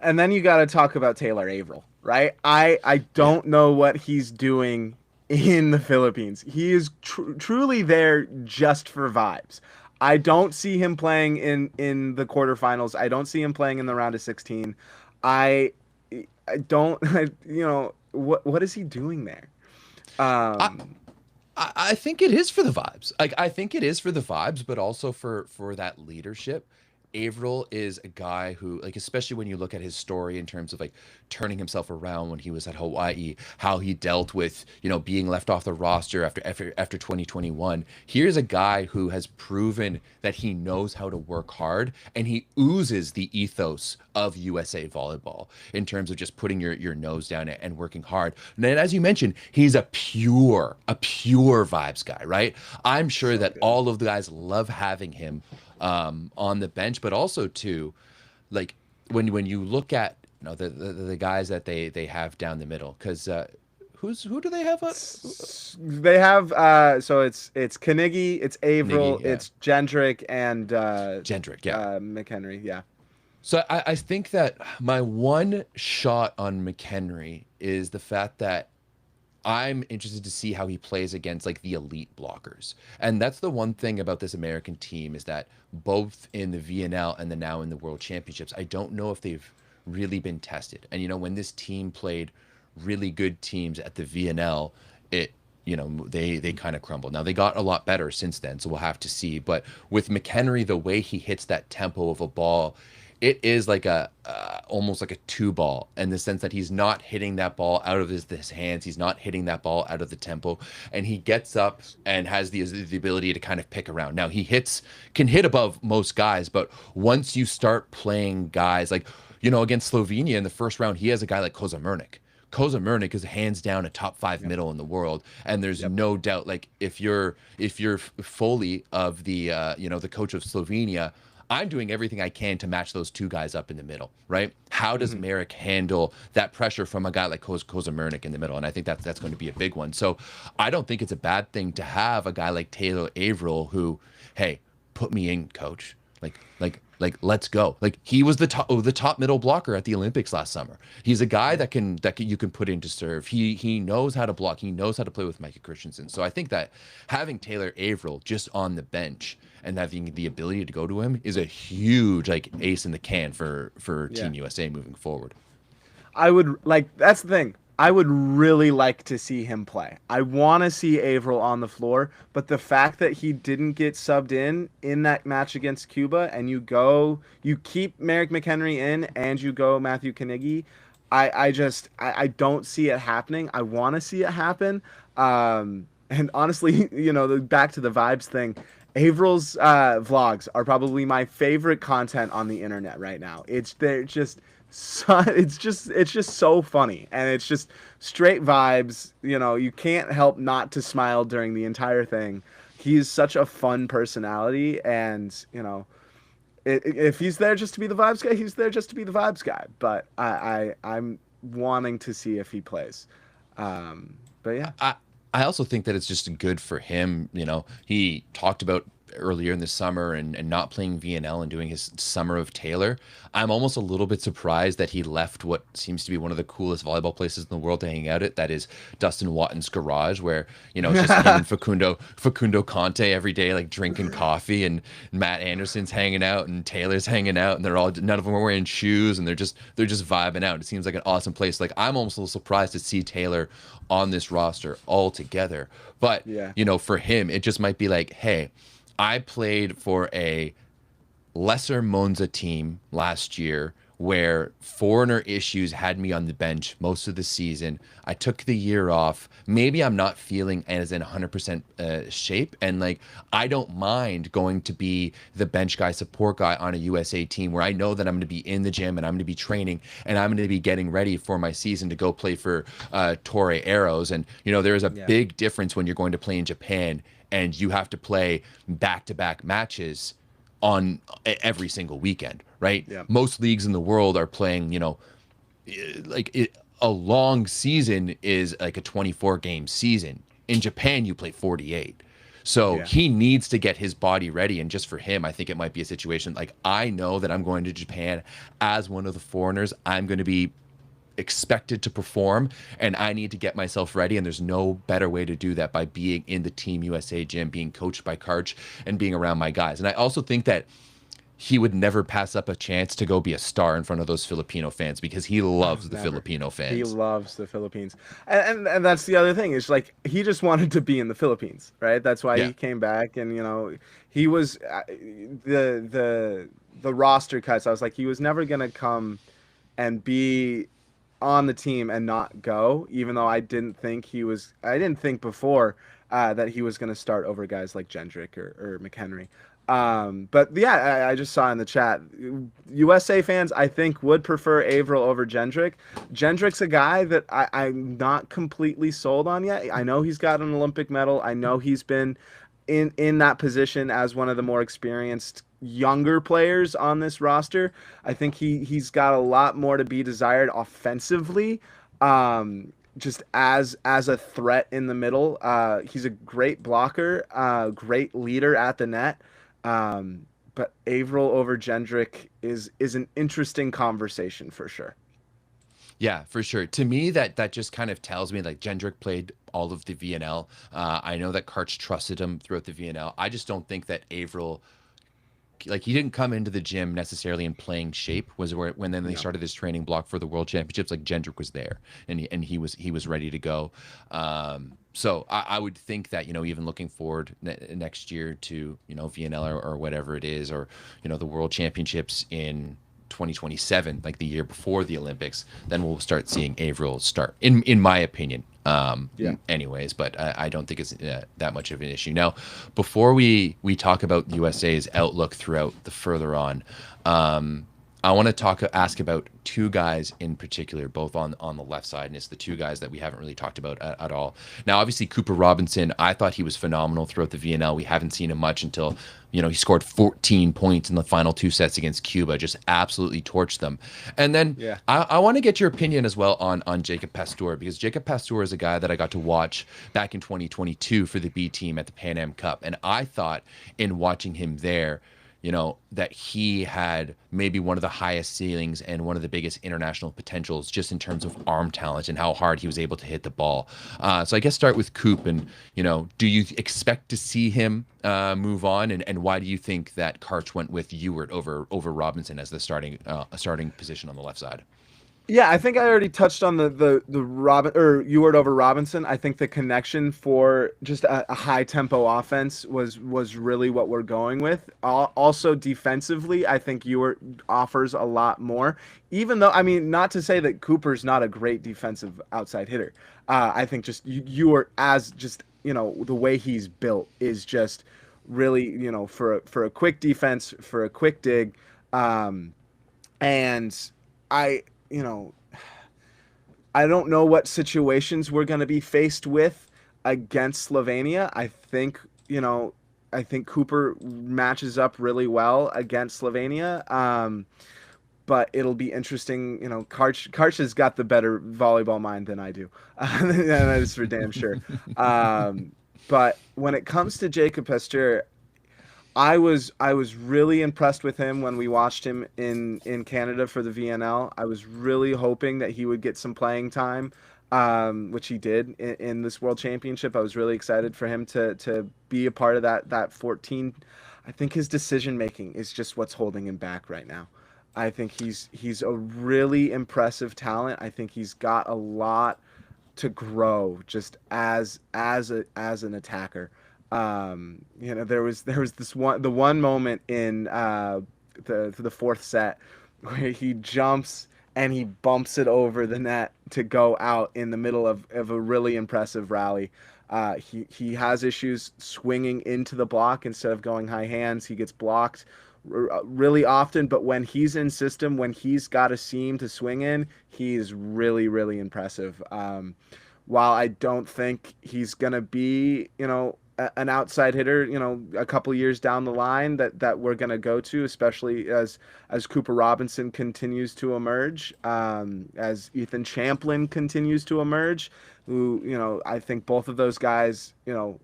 And then you got to talk about Taylor Averill, right? I don't know what he's doing in the Philippines. He is truly there just for vibes. I don't see him playing in the quarterfinals. I don't see him playing in the round of 16. I don't, you know, what is he doing there? I think it is for the vibes. Like, I think it is for the vibes, but also for that leadership. Averill is a guy who, like, especially when you look at his story in terms of like turning himself around when he was at Hawaii, how he dealt with, you know, being left off the roster after 2021. Here's a guy who has proven that he knows how to work hard, and he oozes the ethos of USA Volleyball in terms of just putting your nose down and working hard. And then, as you mentioned, he's a pure vibes guy, right? I'm sure that all of the guys love having him on the bench, but also too, like when you look at, you know, the guys that they have down the middle, because who do they have? They have so it's Carnegie, it's Averill, Carnegie, yeah. it's Jendrick, and Jendrick, yeah. McHenry, yeah. So I think that my one shot on McHenry is the fact that I'm interested to see how he plays against like the elite blockers. And that's the one thing about this American team, is that both in the VNL and then now in the World Championships, I don't know if they've really been tested. And, you know, when this team played really good teams at the VNL, you know, they kind of crumbled. Now they got a lot better since then, so we'll have to see. But with McHenry, the way he hits that tempo of a ball, it is like almost like a two ball, in the sense that he's not hitting that ball out of his hands. He's not hitting that ball out of the tempo, and he gets up and has the ability to kind of pick around. Now he can hit above most guys, but once you start playing guys like, you know, against Slovenia in the first round, he has a guy like Kozamernik. Kozamernik is hands down a top 5 middle in the world, and there's no doubt, like, if you're Foley of the you know, the coach of Slovenia, I'm doing everything I can to match those two guys up in the middle, right? How does Merrick handle that pressure from a guy like Kozamernik in the middle? And I think that's going to be a big one. So I don't think it's a bad thing to have a guy like Taylor Averill who, hey, put me in, coach. Like, let's go. Like, he was the top middle blocker at the Olympics last summer. He's a guy that you can put in to serve. He knows how to block. He knows how to play with Micah Christensen. So I think that having Taylor Averill just on the bench and having the ability to go to him is a huge, like, ace in the can for Team USA moving forward. I would like, that's the thing. I would really like to see him play. I want to see Averill on the floor, but the fact that he didn't get subbed in that match against Cuba, and you keep Merrick McHenry in and you go Matthew Carnegie, I don't see it happening. I want to see it happen. And honestly, you know, back to the vibes thing, Averill's vlogs are probably my favorite content on the internet right now. They're just so funny, and it's just straight vibes. You know, you can't help not to smile during the entire thing. he's such a fun personality, and if he's there just to be the vibes guy, he's there just to be the vibes guy. But I'm wanting to see if he plays. But yeah, I I also think that it's just good for him. He talked about earlier in the summer and not playing VNL and doing his summer of Taylor. I'm almost a little bit surprised that he left what seems to be one of the coolest volleyball places in the world to hang out at. That is Dustin Watton's garage, where it's just him and Facundo Conte every day, like drinking coffee, and Matt Anderson's hanging out and Taylor's hanging out, and none of them are wearing shoes, and they're just vibing out. It seems like an awesome place. Like, I'm almost a little surprised to see Taylor on this roster altogether. But yeah, for him, it just might be like, hey, I played for a lesser Monza team last year where foreigner issues had me on the bench most of the season. I took the year off. Maybe I'm not feeling as in 100% shape. And like, I don't mind going to be the bench guy, support guy on a USA team where I know that I'm going to be in the gym and I'm going to be training and I'm going to be getting ready for my season to go play for Torrey Arrows. And, there is a yeah, big difference when you're going to play in Japan and you have to play back-to-back matches on every single weekend, right? yeah, Most leagues in the world are playing, a long season is like a 24 game season. In Japan, you play 48. So yeah. he needs to get his body ready. And just for him, I think it might be a situation like, I know that I'm going to Japan as one of the foreigners. I'm going to be expected to perform, and I need to get myself ready, and there's no better way to do that by being in the Team USA gym, being coached by Karch, and being around my guys. And I also think that he would never pass up a chance to go be a star in front of those Filipino fans, because he loves the Never. Filipino He fans. loves the Philippines, and that's the other thing. Is like he just wanted to be in the Philippines, right? That's why Yeah. he came back, and he was the roster cuts. I was like, he was never gonna come and be on the team and not go, even though I didn't think he was. I didn't think before that he was gonna start over guys like Jendrick or McHenry. But yeah, I just saw in the chat, USA fans, I think, would prefer Averill over Jendrick. Jendrick's a guy that I'm not completely sold on yet. I know he's got an Olympic medal. I know he's been in that position as one of the more experienced younger players on this roster. I think he's got a lot more to be desired offensively. Just as a threat in the middle. He's a great blocker, great leader at the net. But Averill over Jendrick is an interesting conversation for sure. Yeah, for sure. To me, that just kind of tells me like Jendrick played all of the VNL. I know that Karch trusted him throughout the VNL. I just don't think that Averill, like, he didn't come into the gym necessarily in playing shape. Was where when then they Yeah. started this training block for the World Championships, like Jendrick was there and he was ready to go. So I would think that even looking forward next year to VNL or whatever it is, or the World Championships in 2027, like the year before the Olympics, then we'll start seeing Averill start, in my opinion. Yeah. Anyways, but I don't think it's that much of an issue. Now, before we talk about USA's outlook throughout the further on, I want to ask about two guys in particular, both on the left side, and it's the two guys that we haven't really talked about at all. Now, obviously, Cooper Robinson, I thought he was phenomenal throughout the VNL. We haven't seen him much until he scored 14 points in the final two sets against Cuba, just absolutely torched them. And then Yeah. I want to get your opinion as well on Jacob Pasteur, because Jacob Pasteur is a guy that I got to watch back in 2022 for the B team at the Pan Am Cup, and I thought in watching him there, that he had maybe one of the highest ceilings and one of the biggest international potentials just in terms of arm talent and how hard he was able to hit the ball. So I guess start with Coop, and, do you expect to see him move on? And why do you think that Karch went with Ewert over Robinson as the starting position on the left side? Yeah, I think I already touched on the Robin or Ewart over Robinson. I think the connection for just a high tempo offense was really what we're going with. Also defensively, I think Ewart offers a lot more. Even though, I mean, not to say that Cooper's not a great defensive outside hitter. I think just Ewart, as just the way he's built, is just really for a quick defense, for a quick dig, and I you know, I don't know what situations we're going to be faced with against Slovenia. I think you know, I think Cooper matches up really well against Slovenia. But it'll be interesting. You know, Karch has got the better volleyball mind than I do. That is for damn sure. But when it comes to Jacob Pasteur, I was really impressed with him when we watched him in Canada for the VNL. I was really hoping that he would get some playing time, which he did in this World Championship. I was really excited for him to be a part of that 14. I think his decision making is just what's holding him back right now. I think he's a really impressive talent. I think he's got a lot to grow just as an attacker. You know, there was the one moment in the fourth set where he jumps and he bumps it over the net to go out in the middle of a really impressive rally. He has issues swinging into the block instead of going high hands. He gets blocked really often, but when he's in system, when he's got a seam to swing in, he's really, really impressive. While I don't think he's going to be, you know, an outside hitter, you know, a couple years down the line that we're going to go to, especially as Cooper Robinson continues to emerge, as Ethan Champlin continues to emerge, who, you know, I think both of those guys, you know,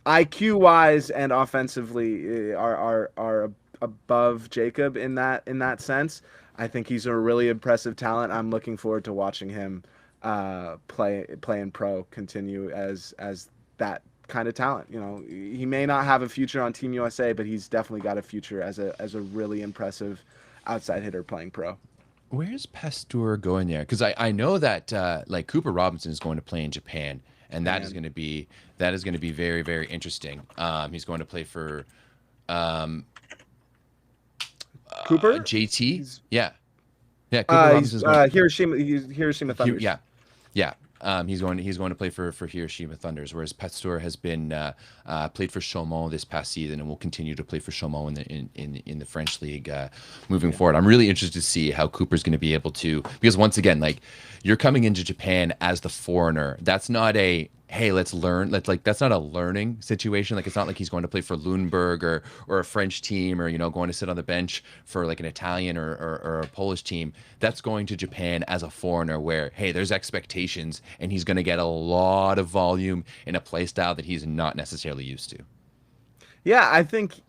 IQ wise and offensively are above Jacob in that sense. I think he's a really impressive talent. I'm looking forward to watching him play in pro, continue as that kind of talent. You know, he may not have a future on Team USA, but he's definitely got a future as a really impressive outside hitter playing pro. Where's Pasteur going there? Because I know that like Cooper Robinson is going to play in Japan, and that is Man. going to be very, very interesting. He's going to play for Cooper? JT. He's Cooper Robinson he's is going. Hiroshima Thunders. Yeah, yeah. He's going to play for Hiroshima Thunders, whereas Pasteur has been played for Chaumont this past season and will continue to play for Chaumont in the French league moving forward. I'm really interested to see how Cooper's going to be able to, because once again, like, you're coming into Japan as the foreigner. That's not a, hey, let's learn. That's not a learning situation. Like, it's not like he's going to play for Lundberg or a French team, or, you know, going to sit on the bench for like an Italian or a Polish team. That's going to Japan as a foreigner, where, hey, there's expectations, and he's going to get a lot of volume in a play style that he's not necessarily used to. Yeah, I think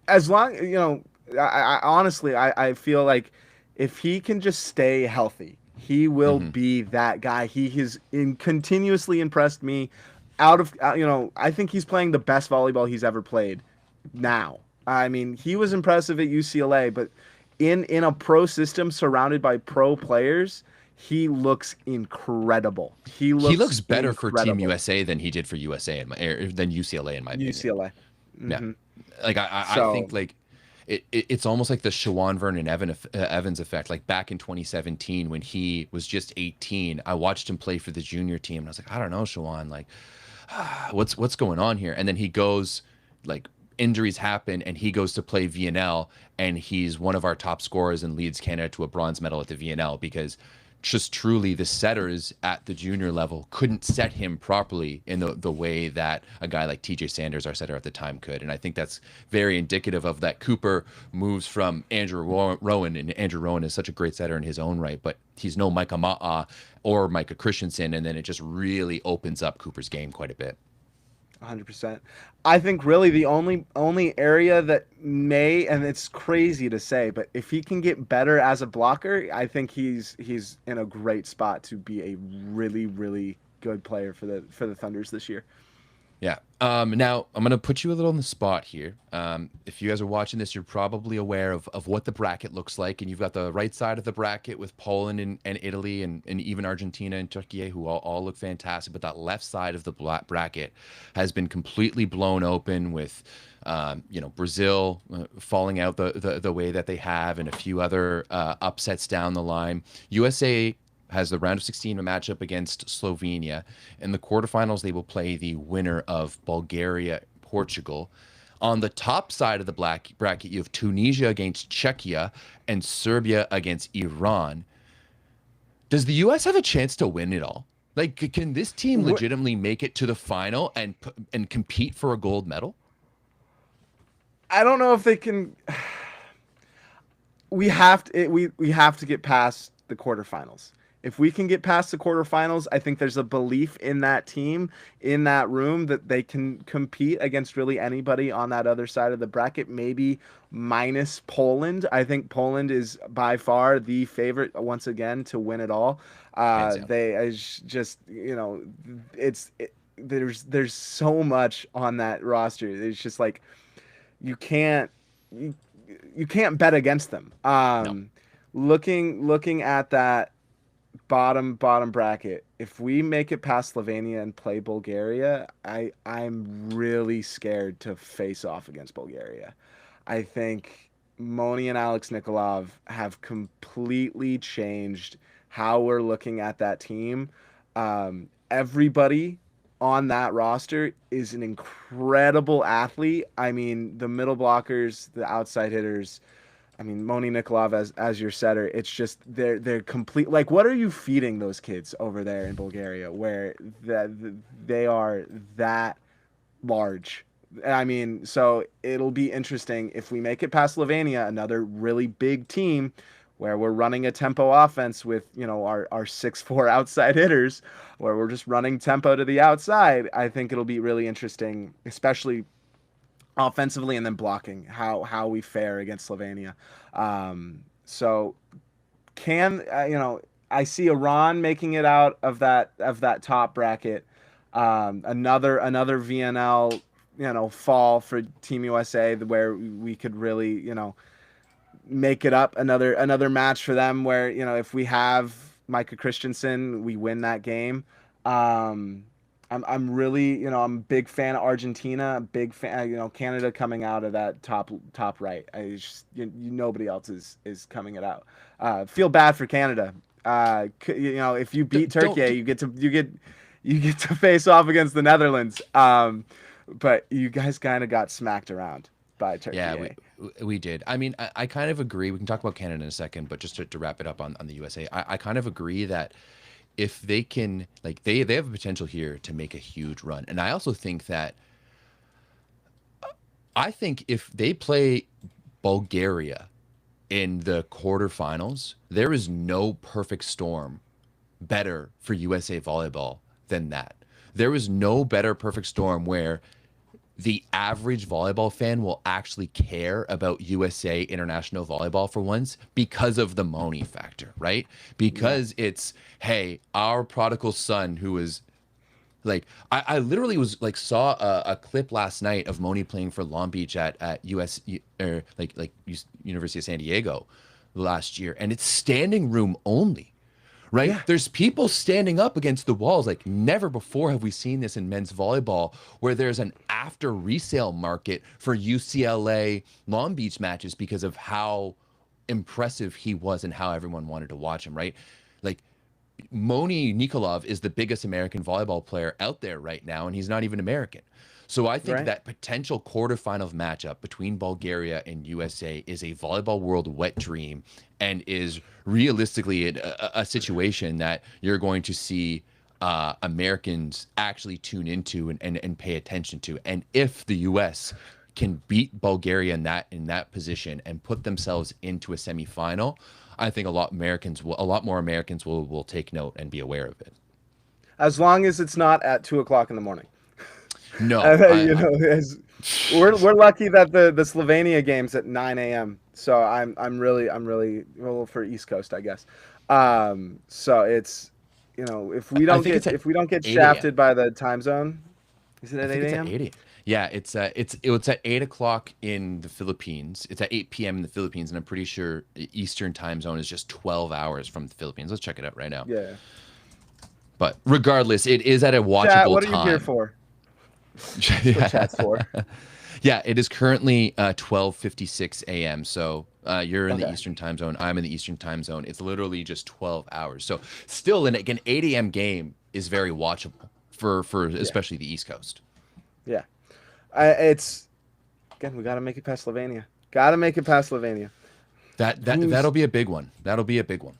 as long, you know, I honestly I feel like if he can just stay healthy, he will Hmm. be that guy. He has continuously impressed me. You know, I think he's playing the best volleyball he's ever played now. I mean, he was impressive at UCLA, but in a pro system surrounded by pro players, he looks incredible. He He looks looks better for Team incredible. USA than he did for USA than UCLA, in my opinion. UCLA. Yeah, Hmm. like I So think like it's almost like the Shawan Vernon Evans effect. Like back in 2017 when he was just 18, I watched him play for the junior team, and I was like, I don't know, Shawan, like, what's going on here? And then he goes, like, injuries happen, and he goes to play VNL, and he's one of our top scorers and leads Canada to a bronze medal at the VNL, because just truly the setters at the junior level couldn't set him properly in the way that a guy like TJ Sanders, our setter at the time, could. And I think that's very indicative of that. Cooper moves from Andrew Rowan, and Andrew Rowan is such a great setter in his own right, but he's no Micah Ma'a or Micah Christensen, and then it just really opens up Cooper's game quite a bit. 100%. I think really the only area that may, and it's crazy to say, but if he can get better as a blocker, I think he's in a great spot to be a really, really good player for the Thunders this year. Yeah. Now I'm gonna put you a little on the spot here. If you guys are watching this, you're probably aware of what the bracket looks like, and you've got the right side of the bracket with Poland and Italy and even Argentina and Turkey, who all look fantastic. But that left side of the bracket has been completely blown open with, you know, Brazil falling out the way that they have, and a few other upsets down the line. USA has the round of 16 matchup against Slovenia. In the quarterfinals, they will play the winner of Bulgaria, Portugal. On the top side of the bracket, you have Tunisia against Czechia and Serbia against Iran. Does the U.S. have a chance to win it all? Like, can this team legitimately make it to the final and compete for a gold medal? I don't know if they can. We have to get past the quarterfinals. If we can get past the quarterfinals, I think there's a belief in that team, in that room, that they can compete against really anybody on that other side of the bracket, maybe minus Poland. I think Poland is by far the favorite once again to win it all. Hands down. Just, there's so much on that roster. It's just like you can't you, you can't bet against them. No. Looking at that bottom bracket, if we make it past Slovenia and play Bulgaria, I'm really scared to face off against Bulgaria. I think Moni and Alex Nikolov have completely changed how we're looking at that team. Everybody on that roster is an incredible athlete. I mean, the middle blockers, the outside hitters. I mean, Moni Nikolov as your setter. It's just they're complete. Like, what are you feeding those kids over there in Bulgaria, where they are that large? I mean, so it'll be interesting if we make it past Slovenia, another really big team, where we're running a tempo offense with our 6'4" outside hitters, where we're just running tempo to the outside. I think it'll be really interesting, especially offensively, and then blocking how we fare against Slovenia. So can I see Iran making it out of that top bracket. Another VNL fall for Team USA, where we could really make it up, another match for them, where if we have Micah Christensen, we win that game. I'm really, I'm a big fan of Argentina, a big fan, Canada coming out of that top right. I just, nobody else is coming it out. Feel bad for Canada. If you beat Turkey, you get to face off against the Netherlands. But you guys kind of got smacked around by Turkey. Yeah, we did. I mean, I kind of agree. We can talk about Canada in a second, but just to wrap it up on the USA, I kind of agree that if they can, like, they have a potential here to make a huge run. And I also think that, if they play Bulgaria in the quarterfinals, there is no perfect storm better for USA Volleyball than that. There is no better perfect storm where the average volleyball fan will actually care about USA international volleyball for once, because of the Moni factor, right? Because it's, hey, our prodigal son who is like, I literally was like, saw a clip last night of Moni playing for Long Beach at University of San Diego last year, and it's standing room only. Right? Yeah. There's people standing up against the walls. Like, never before have we seen this in men's volleyball, where there's an after resale market for UCLA Long Beach matches because of how impressive he was and how everyone wanted to watch him, right? Like, Moni Nikolov is the biggest American volleyball player out there right now, and he's not even American. So I think that potential quarterfinal matchup between Bulgaria and USA is a volleyball world wet dream, and is realistically a situation that you're going to see Americans actually tune into and pay attention to. And if the US can beat Bulgaria in that position and put themselves into a semifinal, I think a lot more Americans will take note and be aware of it. As long as it's not at 2:00 in the morning. No, we're lucky that the Slovenia game's at 9 a.m. So I'm really well, for East Coast, I guess. So it's if we don't get shafted by the time zone, is it at 8 a.m.? It's at 8 a.m. Yeah, it's at 8 o'clock in the Philippines. It's at 8 p.m. in the Philippines, and I'm pretty sure Eastern time zone is just 12 hours from the Philippines. Let's check it out right now. Yeah. But regardless, it is at a watchable Chat, what time. What are you here for? Chat's for. Yeah, it is currently 12:56 a.m. So you're in the Eastern time zone. I'm in the Eastern time zone. It's literally just 12 hours. So still, an 8 a.m. game is very watchable for especially the East Coast. Yeah, it's again, we got to make it past Slovenia. Got to make it past Slovenia. That'll be a big one. That'll be a big one.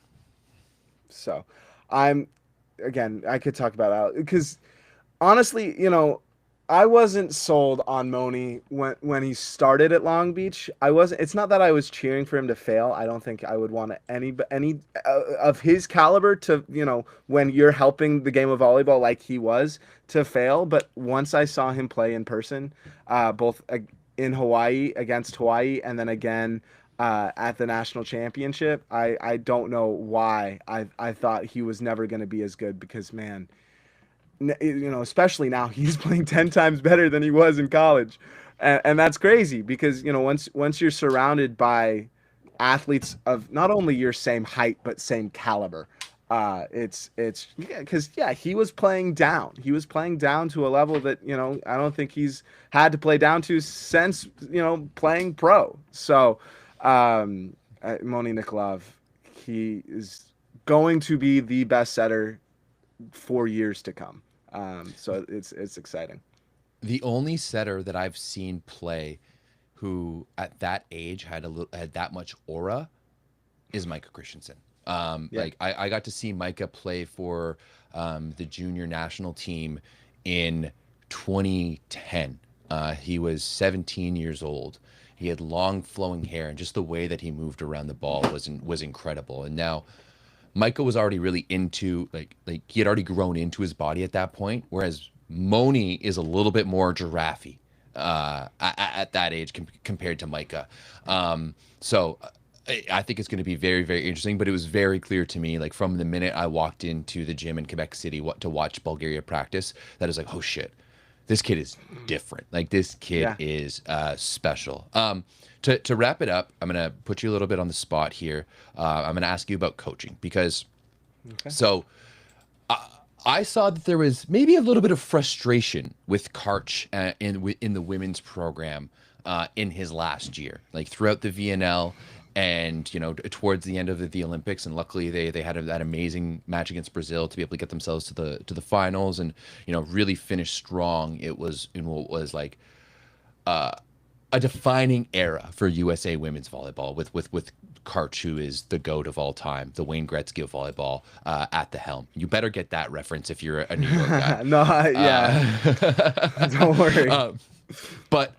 So, I'm again, I could talk about that because honestly, I wasn't sold on Moni when he started at Long Beach. I wasn't. It's not that I was cheering for him to fail. I don't think I would want any of his caliber to, when you're helping the game of volleyball like he was, to fail. But once I saw him play in person, both in Hawaii against Hawaii and then again at the national championship, I don't know why I thought he was never going to be as good because man, especially now he's playing 10 times better than he was in college. And that's crazy because, once you're surrounded by athletes of not only your same height, but same caliber, yeah, because, yeah, he was playing down. He was playing down to a level that, I don't think he's had to play down to since, playing pro. So, Moni Nikolov, he is going to be the best setter for years to come. So it's exciting. The only setter that I've seen play who at that age had that much aura is Micah Christensen. Yeah. Like I got to see Micah play for the junior national team in 2010. He was 17 years old. He had long flowing hair, and just the way that he moved around the ball was incredible. And now Micah was already really into like he had already grown into his body at that point, whereas Moni is a little bit more giraffe at that age compared to Micah. So I think it's going to be very, very interesting. But it was very clear to me, like from the minute I walked into the gym in Quebec City to watch Bulgaria practice, that is like, oh shit, this kid is different. Like this kid Yeah. is special. To wrap it up, I'm gonna put you a little bit on the spot here. I'm gonna ask you about coaching because, Okay. so I saw that there was maybe a little bit of frustration with Karch in the women's program in his last year, like throughout the VNL and towards the end of the Olympics. And luckily they had that amazing match against Brazil to be able to get themselves to the finals and really finish strong. It was in what was like a defining era for USA women's volleyball with Karch, who is the GOAT of all time, the Wayne Gretzky of volleyball, at the helm. You better get that reference if you're a New York guy. No, yeah. Don't worry. But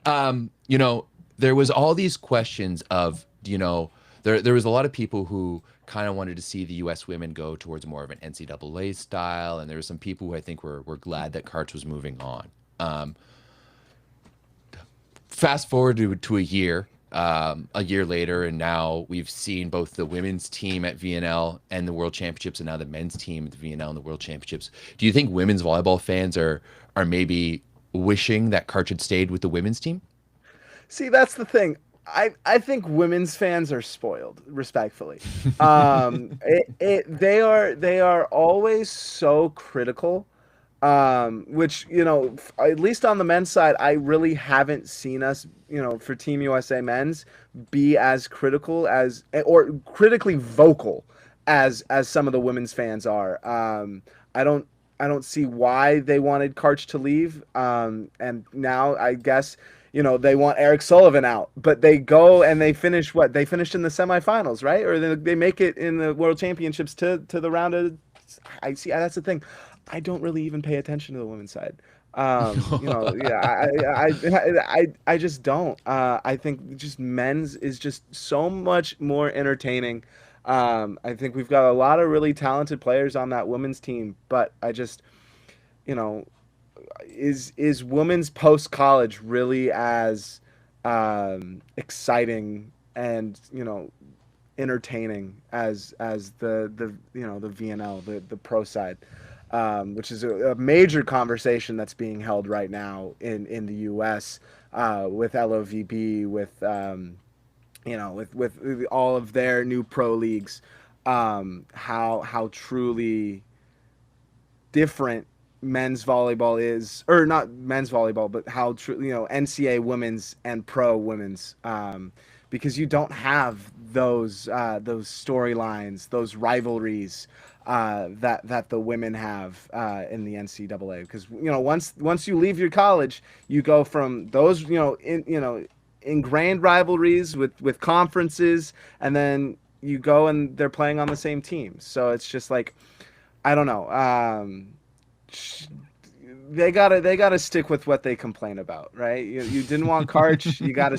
there was all these questions of there was a lot of people who kind of wanted to see the U.S. women go towards more of an NCAA style, and there were some people who I think were glad that Karch was moving on. Fast forward to a year later, and now we've seen both the women's team at VNL and the World Championships, and now the men's team at the VNL and the World Championships. Do you think women's volleyball fans are maybe wishing that Karch had stayed with the women's team? See, that's the thing. I think women's fans are spoiled, respectfully. They are always so critical, which at least on the men's side, I really haven't seen us, for Team USA men's, be as critical as or critically vocal as some of the women's fans are. I don't see why they wanted Karch to leave, and now I guess they want Eric Sullivan out, but they go and they finish what? They finished in the semifinals, right? Or they make it in the World Championships to the round of. I see. That's the thing. I don't really even pay attention to the women's side. Yeah, I just don't. I think just men's is just so much more entertaining. I think we've got a lot of really talented players on that women's team, but I just, you know, is women's post college really as exciting and entertaining as the VNL, the pro side, which is a major conversation that's being held right now in the U.S. With LOVB, with all of their new pro leagues, how truly different men's volleyball is, or not men's volleyball, but how true, NCAA women's and pro women's, because you don't have those storylines, those rivalries that the women have in the NCAA. Because once you leave your college, you go from those ingrained rivalries with conferences, and then you go and they're playing on the same team. So it's just like, I don't know. They gotta stick with what they complain about, right? You didn't want Karch, you gotta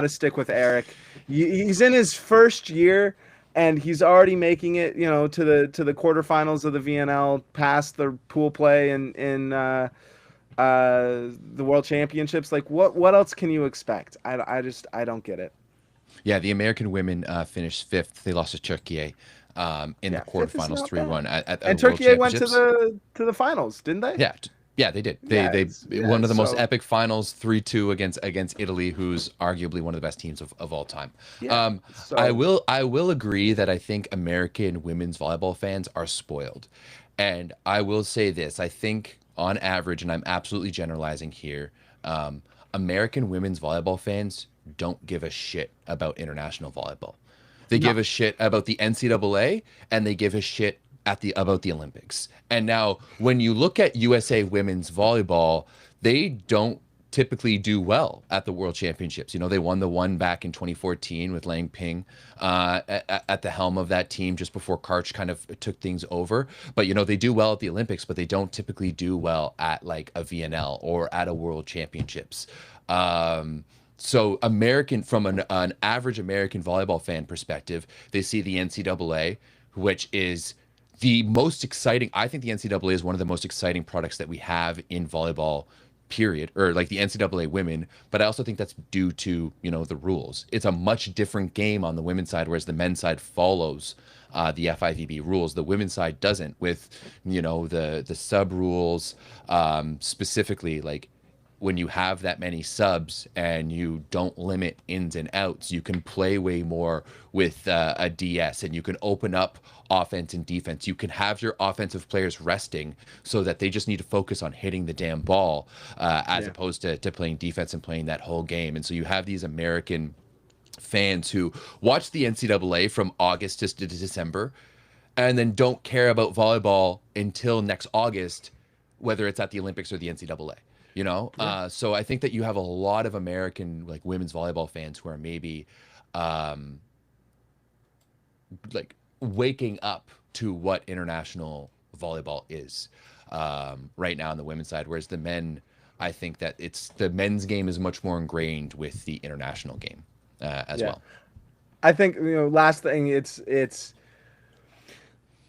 stick with Eric. He's in his first year, and he's already making it, to the quarterfinals of the VNL, past the pool play in the World Championships. Like, what else can you expect? I don't get it. Yeah, the American women finished fifth. They lost to Turkey in the Yeah, fifth is quarterfinals not 3-1 bad. at the And World Turkey went to Championships. the finals, didn't they? Yeah, yeah, they did. They Yeah, they yeah. one of the most So epic finals, 3-2 against Italy, who's arguably one of the best teams of all time. yeah, Um, I so will I will agree that I think American women's volleyball fans are spoiled, and I will say this: I think on average, and I'm absolutely generalizing here, American women's volleyball fans don't give a shit about international volleyball. They give no, a shit about the NCAA, and they give a shit about the Olympics. And now when you look at USA women's volleyball, they don't typically do well at the World Championships. You know, they won the one back in 2014 with Lang Ping at the helm of that team just before Karch kind of took things over. But, you know, they do well at the Olympics, but they don't typically do well at like a VNL or at a World Championships. So American, from an average American volleyball fan perspective, they see the NCAA, which is the most exciting. I think the NCAA is one of the most exciting products that we have in volleyball, period, or like the NCAA women. But I also think that's due to, you know, the rules. It's a much different game on the women's side, whereas the men's side follows the FIVB rules. The women's side doesn't, with, you know, the sub rules, specifically, like when you have that many subs and you don't limit ins and outs, you can play way more with a DS, and you can open up offense and defense. You can have your offensive players resting so that they just need to focus on hitting the damn ball, as yeah, opposed to playing defense and playing that whole game. And so you have these American fans who watch the NCAA from August to December and then don't care about volleyball until next August, whether it's at the Olympics or the NCAA. You know, yeah, so I think that you have a lot of American like women's volleyball fans who are maybe um, like waking up to what international volleyball is right now on the women's side, whereas the men, I think that it's the men's game is much more ingrained with the international game as yeah. well. I think, last thing, it's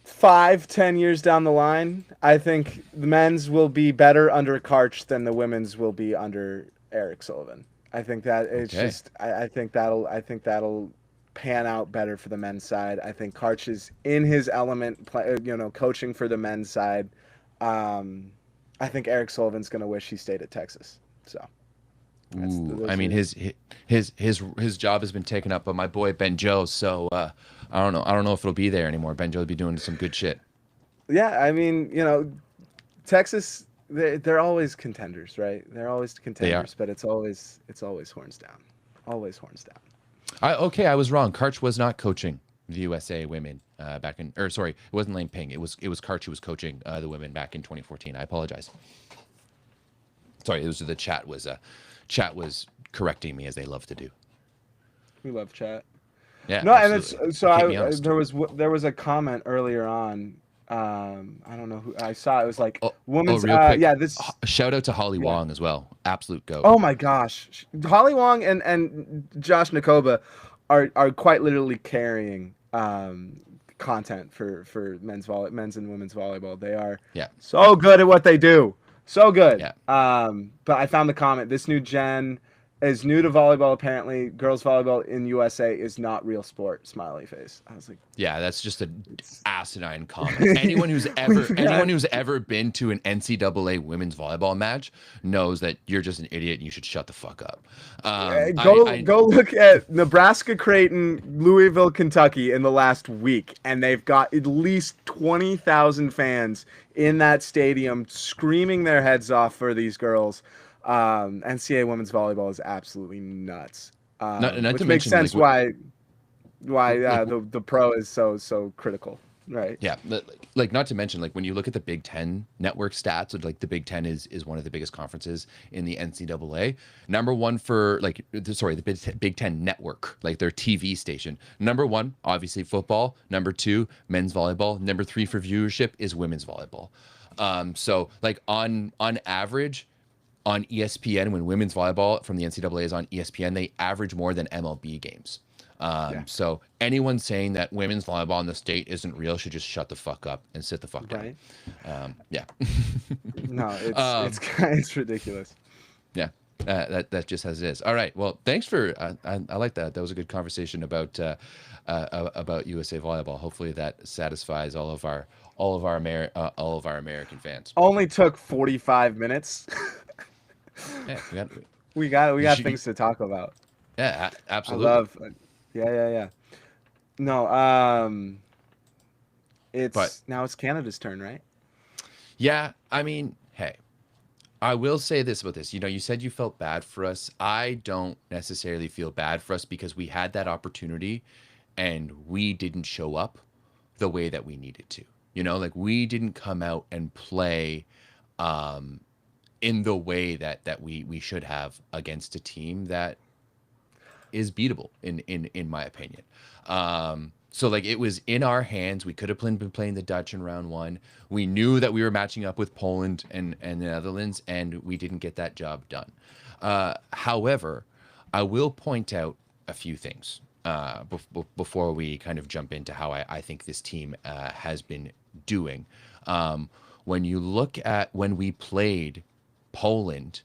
5, 10 years down the line. I think the men's will be better under Karch than the women's will be under Eric Sullivan. I think that it's Okay. just I think that'll pan out better for the men's side. I think Karch is in his element, coaching for the men's side. Um, I think Eric Sullivan's gonna wish he stayed at Texas. So Ooh, I those mean are. his job has been taken up by my boy Ben Joe, so I don't know. I don't know if it'll be there anymore. Ben Joe'll be doing some good shit. Yeah, I mean, Texas, they're always contenders, right? They're always They are. contenders, but it's always horns down, always horns down. Okay, I was wrong. Karch was not coaching the USA women back in, or sorry, it wasn't Lane Ping. It was Karch who was coaching the women back in 2014. I apologize. Sorry, it was chat was correcting me as they love to do. We love chat. Yeah, No, and it's absolutely. so Keep me I honest. there was a comment earlier on. I don't know who I saw. It was like Oh, women's. real quick, Yeah, this. shout out to Holly Yeah. Wong as well. Absolute goat. Oh my gosh, Holly Wong and Josh Nakoba are quite literally carrying content for men's and women's volleyball. They are Yeah, so good at what they do. So good. yeah. But I found the comment. This new gen is new to volleyball. Apparently, girls volleyball in USA is not real sport. Smiley face. I was like, Yeah, that's just a it's. asinine comment. Anyone who's ever We've anyone got. who's ever been to an NCAA women's volleyball match knows that you're just an idiot and you should shut the fuck up. Go look at Nebraska, Creighton, Louisville, Kentucky in the last week, and they've got at least 20,000 fans in that stadium screaming their heads off for these girls. NCAA women's volleyball is absolutely nuts, not to which makes mention like sense why like the pro is so critical. Right. Yeah, like not to mention, like when you look at the Big Ten network stats, like the Big Ten is one of the biggest conferences in the NCAA. Number one for the Big Ten network, like their TV station. Number one, obviously football. Number two, men's volleyball. Number three for viewership is women's volleyball. So like on average, on ESPN, when women's volleyball from the NCAA is on ESPN, they average more than MLB games. Yeah. So anyone saying that women's volleyball in the state isn't real should just shut the fuck up and sit the fuck down. Right. Yeah. No, it's ridiculous. Yeah. That just as it is. All right. Well, thanks for. I like that. That was a good conversation about USA volleyball. Hopefully that satisfies all of our American fans. Only took 45 minutes. Yeah, we got things to talk about. Yeah, absolutely. I love. Yeah. No, now it's Canada's turn, right? Yeah, I mean, hey, I will say this about this. You said you felt bad for us. I don't necessarily feel bad for us because we had that opportunity and we didn't show up the way that we needed to. Like we didn't come out and play in the way that we should have against a team that is beatable in my opinion. So like it was in our hands. We could have been playing the Dutch in round one. We knew that we were matching up with Poland and the Netherlands, and we didn't get that job done. However, I will point out a few things before we kind of jump into how I think this team has been doing. When you look at when we played Poland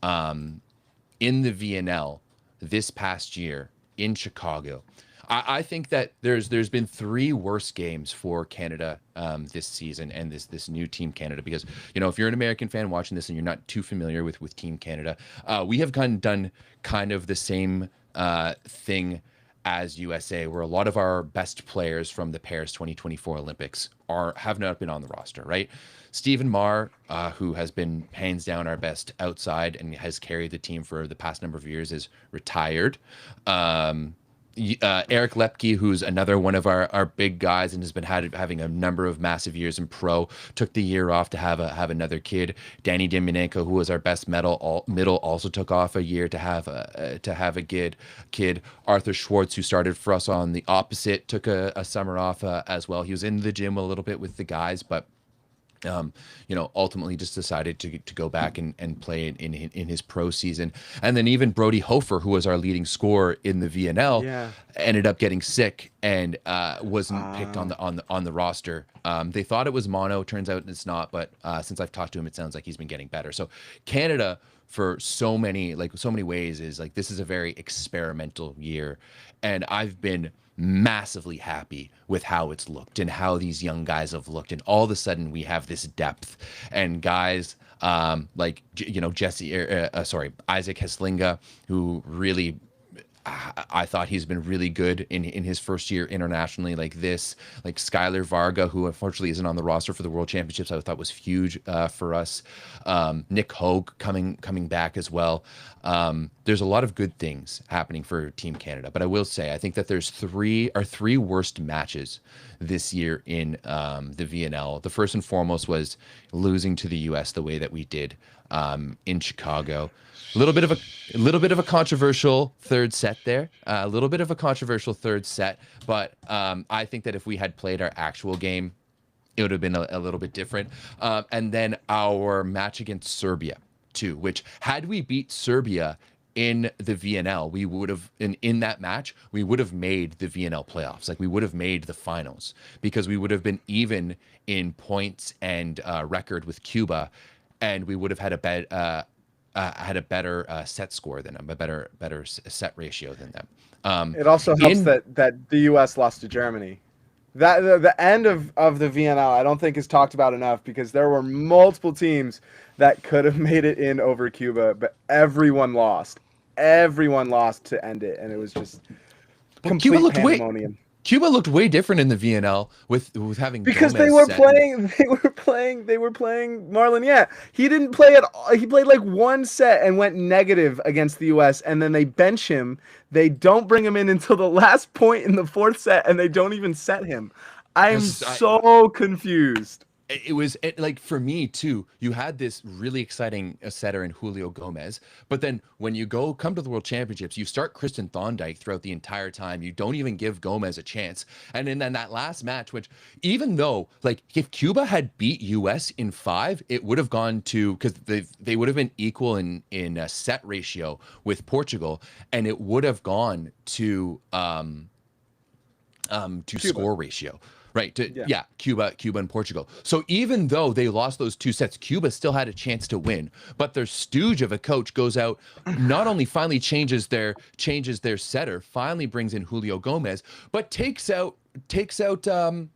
in the VNL this past year in Chicago, I think that there's been three worse games for Canada this season and this new Team Canada, because if you're an American fan watching this and you're not too familiar with Team Canada, we have done kind of the same thing as USA, where a lot of our best players from the Paris 2024 Olympics have not been on the roster, right? Stephen Marr, who has been hands down our best outside and has carried the team for the past number of years, is retired. Eric Lepke, who's another one of our big guys and has been having a number of massive years in pro, took the year off to have another kid. Danny Dimonenko, who was our best middle, also took off a year to have a kid. Arthur Schwartz, who started for us on the opposite, took a summer off as well. He was in the gym a little bit with the guys, but ultimately just decided to go back and play in his pro season. And then even Brody Hofer, who was our leading scorer in the VNL, ended up getting sick and wasn't picked on the roster. They thought it was mono. Turns out it's not. But since I've talked to him, it sounds like he's been getting better. So Canada, for so many ways, is like this is a very experimental year, and I've been massively happy with how it's looked and how these young guys have looked, and all of a sudden we have this depth and guys like Isaac Heslinga, who really I thought he's been really good in his first year internationally. Like Skylar Varga, who unfortunately isn't on the roster for the World Championships, I thought was huge for us. Nick Hogue coming back as well. There's a lot of good things happening for Team Canada, but I will say I think that there's our three worst matches this year in the VNL. The first and foremost was losing to the US the way that we did in Chicago. A little bit of a controversial third set there. But I think that if we had played our actual game, it would have been a little bit different. And then our match against Serbia too, which had we beat Serbia in the VNL, we would have in that match we would have made the VNL playoffs. Like we would have made the finals, because we would have been even in points and record with Cuba, and we would have had a better set score than them, a better set ratio than them. It also helps that the U.S. lost to Germany. That the end of the VNL, I don't think is talked about enough, because there were multiple teams that could have made it in over Cuba, but everyone lost. Everyone lost to end it, and it was just complete pandemonium. Cuba looked way different in the VNL with having because Gomez they were playing Marlon. Yeah, he didn't play at all. He played like one set and went negative against the US, and then they bench him. They don't bring him in until the last point in the fourth set, and they don't even set him. I'm Because so confused. it was like for me too. You had this really exciting setter in Julio Gomez, but then when you come to the World Championships, you start Kristen Thorndike throughout the entire time. You don't even give Gomez a chance. And then that last match, which even though like if Cuba had beat US in 5, it would have gone to because they would have been equal in a set ratio with Portugal, and it would have gone to Cuba. score ratio. Right. Yeah. Yeah. Cuba and Portugal. So even though they lost those 2 sets, Cuba still had a chance to win. But their stooge of a coach goes out, not only finally changes their setter, finally brings in Julio Gomez, but takes out a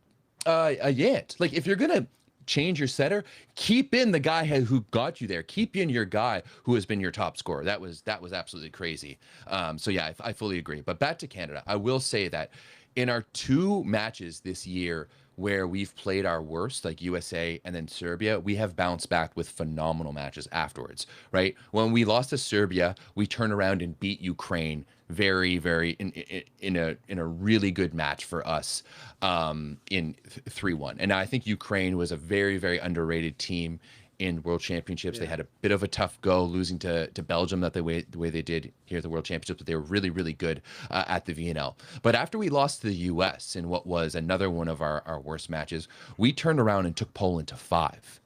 Yant. Like if you're gonna change your setter, keep in the guy who got you there. Keep in your guy who has been your top scorer. That was absolutely crazy. So yeah, I fully agree. But back to Canada, I will say that in our 2 matches this year where we've played our worst, like USA and then Serbia, we have bounced back with phenomenal matches afterwards, right? When we lost to Serbia, we turned around and beat Ukraine very, very in a really good match for us in 3-1. And I think Ukraine was a very, very underrated team in World Championships. They had a bit of a tough go losing to Belgium the way they did here at the World Championships, but they were really, really good at the VNL. But after we lost to the US in what was another one of our worst matches, we turned around and took Poland to 5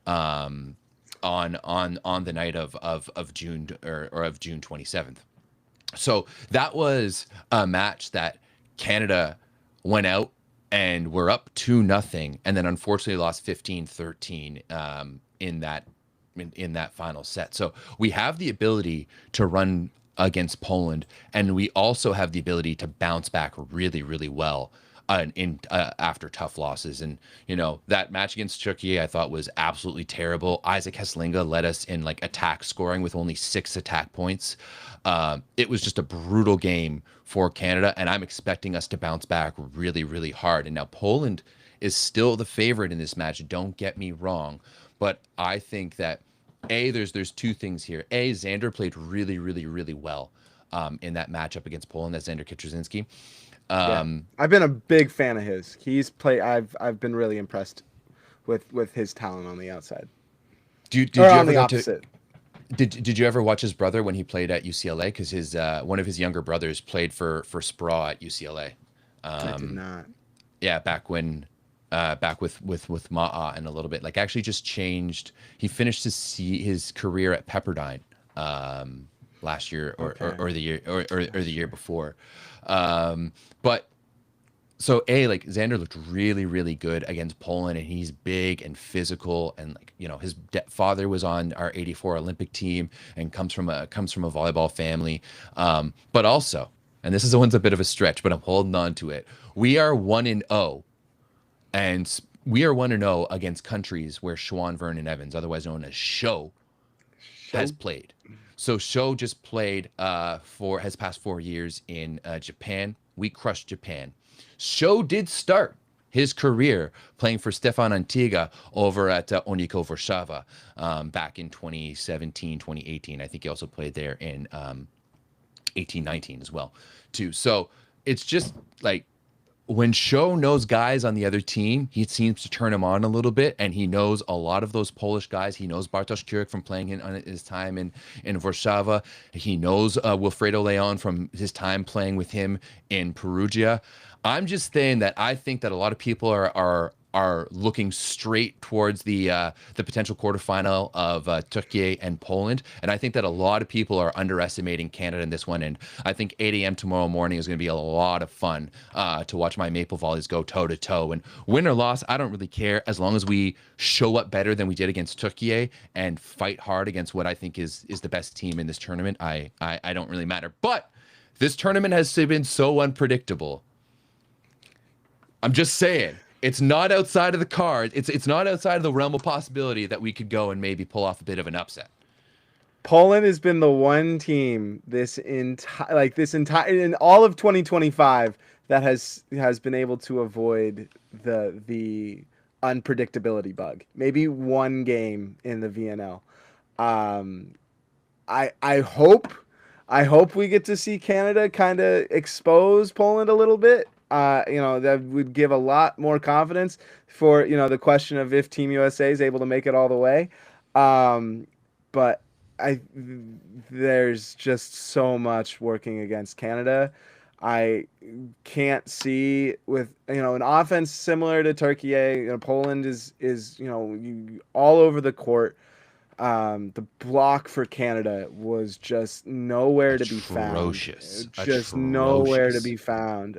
on the night of June or of June 27th. So that was a match that Canada went out and were up 2-0, and then unfortunately lost 15-13 in that final set. So we have the ability to run against Poland, and we also have the ability to bounce back really, really well after tough losses. And that match against Turkey I thought was absolutely terrible. Isaac Heslinga led us in like attack scoring with only 6 attack points. It was just a brutal game for Canada, and I'm expecting us to bounce back really, really hard. And now Poland is still the favorite in this match. Don't get me wrong, but I think that there's 2 things here. Xander played really, really, really well in that matchup against Poland. That's Xander Kitrzinski. I've been a big fan of his. I've been really impressed with his talent on the outside. Did or you on ever the go opposite. Did you ever watch his brother when he played at UCLA? Because his one of his younger brothers played for Spraw at UCLA. I did not. Yeah, back with Ma'a and a little bit like actually just changed. He finished his career at Pepperdine last year or the year before. But so like Xander looked really, really good against Poland, and he's big and physical, and like his father was on our '84 Olympic team and comes from a volleyball family. But also, and this is one's a bit of a stretch, but I'm holding on to it. We are 1-0, and we are 1-0 against countries where Schwan Vernon Evans, otherwise known as Show, has played. So Show just played has passed 4 years in Japan. We crushed Japan. Show did start his career playing for Stefan Antiga over at Oniko Warszawa back in 2017, 2018. I think he also played there in 18-19 as well, too. So it's just like when Show knows guys on the other team, he seems to turn him on a little bit, and he knows a lot of those Polish guys. He knows Bartosz Kurek from playing on his time in Warszawa. He knows Wilfredo Leon from his time playing with him in Perugia. I'm just saying that I think that a lot of people are looking straight towards the potential quarterfinal of Turkey and Poland, and I think that a lot of people are underestimating Canada in this one. And I think 8 a.m. tomorrow morning is going to be a lot of fun to watch my Maple Volleys go toe to toe. And win or loss, I don't really care as long as we show up better than we did against Turkey and fight hard against what I think is the best team in this tournament. I don't really matter, but this tournament has been so unpredictable. I'm just saying, it's not outside of the cards. It's not outside of the realm of possibility that we could go and maybe pull off a bit of an upset. Poland has been the one team this entire in all of 2025 that has been able to avoid the unpredictability bug. Maybe one game in the VNL. I hope we get to see Canada kind of expose Poland a little bit That would give a lot more confidence for, the question of if Team USA is able to make it all the way. But I there's just so much working against Canada. I can't see with an offense similar to Turkey. Poland is all over the court. The block for Canada was just nowhere to be found. Atrocious. Just nowhere to Atrocious. be found.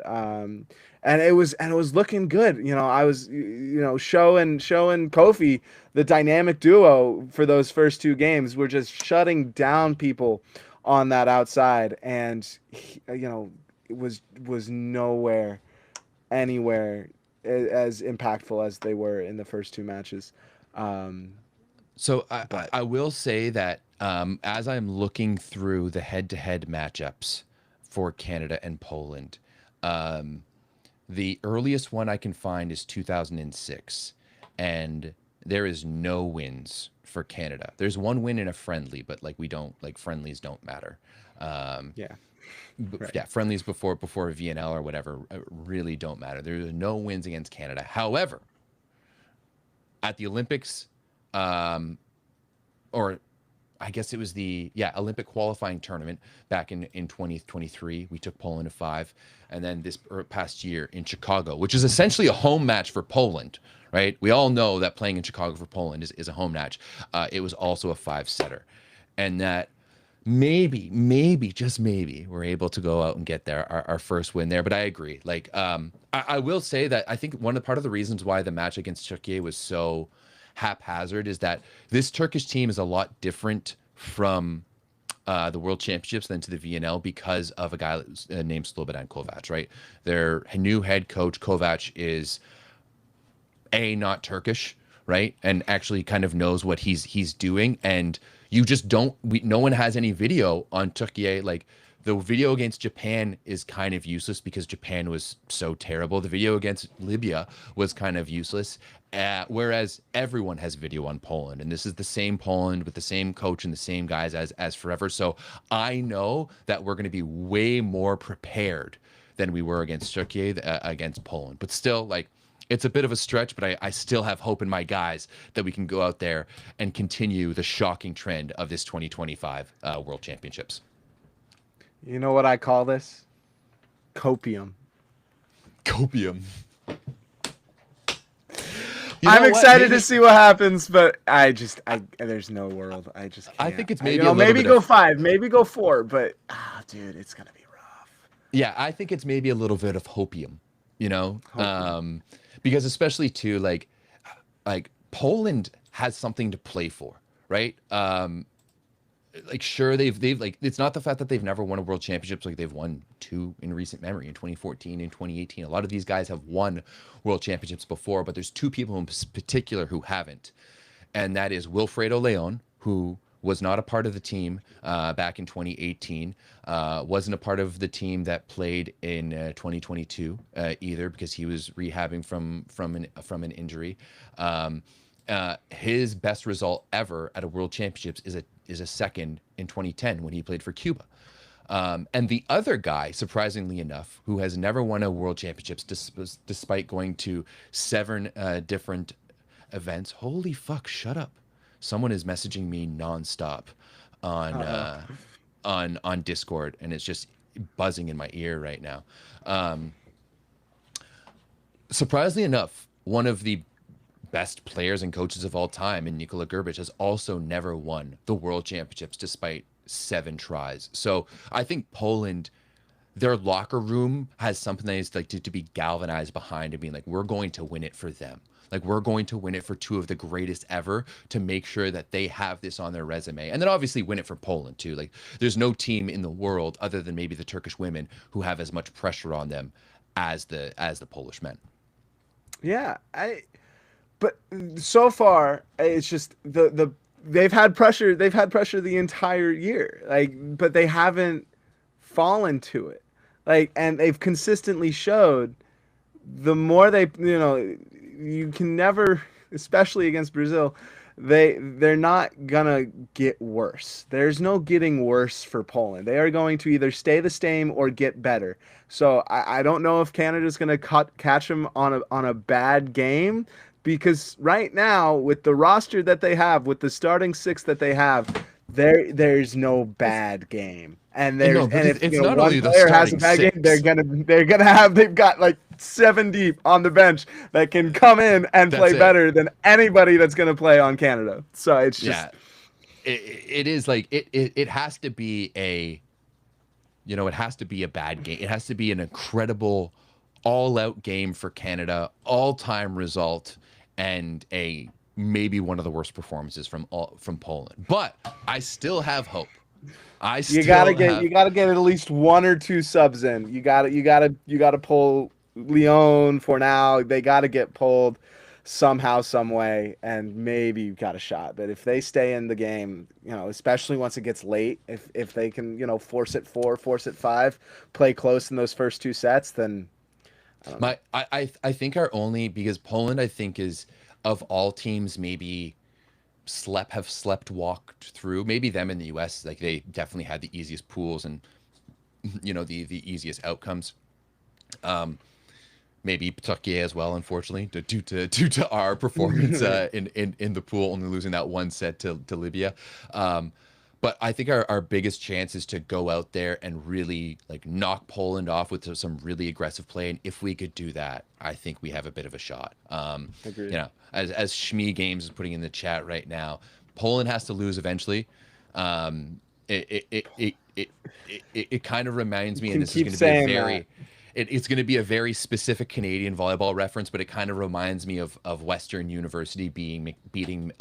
And it was looking good. I was showing Kofi the dynamic duo for those first two games. We're just shutting down people on that outside, and it was nowhere, anywhere as impactful as they were in the first two matches. So But I will say that as I'm looking through the head-to-head matchups for Canada and Poland, the earliest one I can find is 2006, and there is no wins for Canada. There's one win in a friendly, but like we don't like friendlies don't matter. Um, yeah, right. yeah, friendlies before VNL or whatever really don't matter. There are no wins against Canada. However, at the Olympics, or I guess it was the Olympic qualifying tournament back in 2023. We took Poland to 5, and then this past year in Chicago, which is essentially a home match for Poland, right? We all know that playing in Chicago for Poland is a home match. It was also a 5-setter, and that maybe just maybe we're able to go out and get our first win there. But I agree. Like I will say that I think part of the reasons why the match against Turkey was so haphazard is that this Turkish team is a lot different from the World Championships than to the VNL because of a guy named Slobodan Kovac, right? Their new head coach Kovac is not Turkish, right? And actually kind of knows what he's doing. And you just no one has any video on Turkey. Like the video against Japan is kind of useless because Japan was so terrible. The video against Libya was kind of useless. Whereas everyone has video on Poland, and this is the same Poland with the same coach and the same guys as forever. So I know that we're going to be way more prepared than we were against Turkey, against Poland. But still, like, it's a bit of a stretch, but I still have hope in my guys that we can go out there and continue the shocking trend of this 2025 World Championships. You know what I call this? Copium. Copium. I'm excited to see what happens, but there's no world. I just can't. I think it's maybe a little maybe bit go of, 5, maybe go 4, but dude, it's gonna be rough. yeah, I think it's maybe a little bit of hopium, because especially too like Poland has something to play for, right? Like sure they've like it's not the fact that they've never won a world championships, like they've won 2 in recent memory in 2014 and 2018. A lot of these guys have won world championships before, but there's 2 people in particular who haven't, and that is Wilfredo Leon, who was not a part of the team back in 2018, wasn't a part of the team that played in 2022 either because he was rehabbing from an injury. His best result ever at a world championships is a second in 2010 when he played for Cuba. And the other guy, surprisingly enough, who has never won a world championships despite going to 7 different events. Holy fuck, shut up. Someone is messaging me nonstop on Discord, and it's just buzzing in my ear right now. Surprisingly enough, one of the best players and coaches of all time, and Nikola Grbic, has also never won the world championships despite 7 tries. So I think Poland, their locker room has something that is like to be galvanized behind and being like, we're going to win it for them. Like we're going to win it for 2 of the greatest ever to make sure that they have this on their resume. And then obviously win it for Poland too. Like there's no team in the world other than maybe the Turkish women who have as much pressure on them as the Polish men. Yeah, but so far it's just they've had pressure the entire year, like, but they haven't fallen to it, like, and they've consistently showed the more they you can never, especially against Brazil, they're not gonna get worse. There's no getting worse for Poland. They are going to either stay the same or get better. So I don't know if Canada's gonna catch them on a bad game, because right now with the roster that they have, with the starting six that they have, there's no bad game. And And no, but if it's you know not one only the player has a starting bad game, six. they've got like 7 deep on the bench that can come in and That's play it. better than anybody that's gonna play on Canada. So it's just Yeah, it is like it has to be a, it has to be a bad game. It has to be an incredible all-out game for Canada, all-time result, and a maybe one of the worst performances from Poland. But I still have hope. I still have. you gotta get at least 1 or 2 subs in. You gotta pull Leon for now. They gotta get pulled somehow, some way, and maybe you've got a shot. But if they stay in the game, especially once it gets late, if they can, force it 4, force it 5, play close in those first 2 sets, then I don't know. I think our only, because Poland I think is, of all teams, maybe slept walked through, maybe them in the US, like they definitely had the easiest pools and the easiest outcomes. Maybe Turkey as well, unfortunately, due to our performance in the pool, only losing that 1 set to Libya. But I think our biggest chance is to go out there and really like knock Poland off with some really aggressive play. And if we could do that, I think we have a bit of a shot. Agreed. As Shmi Games is putting in the chat right now, Poland has to lose eventually. It kind of reminds me, You and can this is keep going to be a saying that. very it's going to be a very specific Canadian volleyball reference, but it kind of reminds me of Western University beating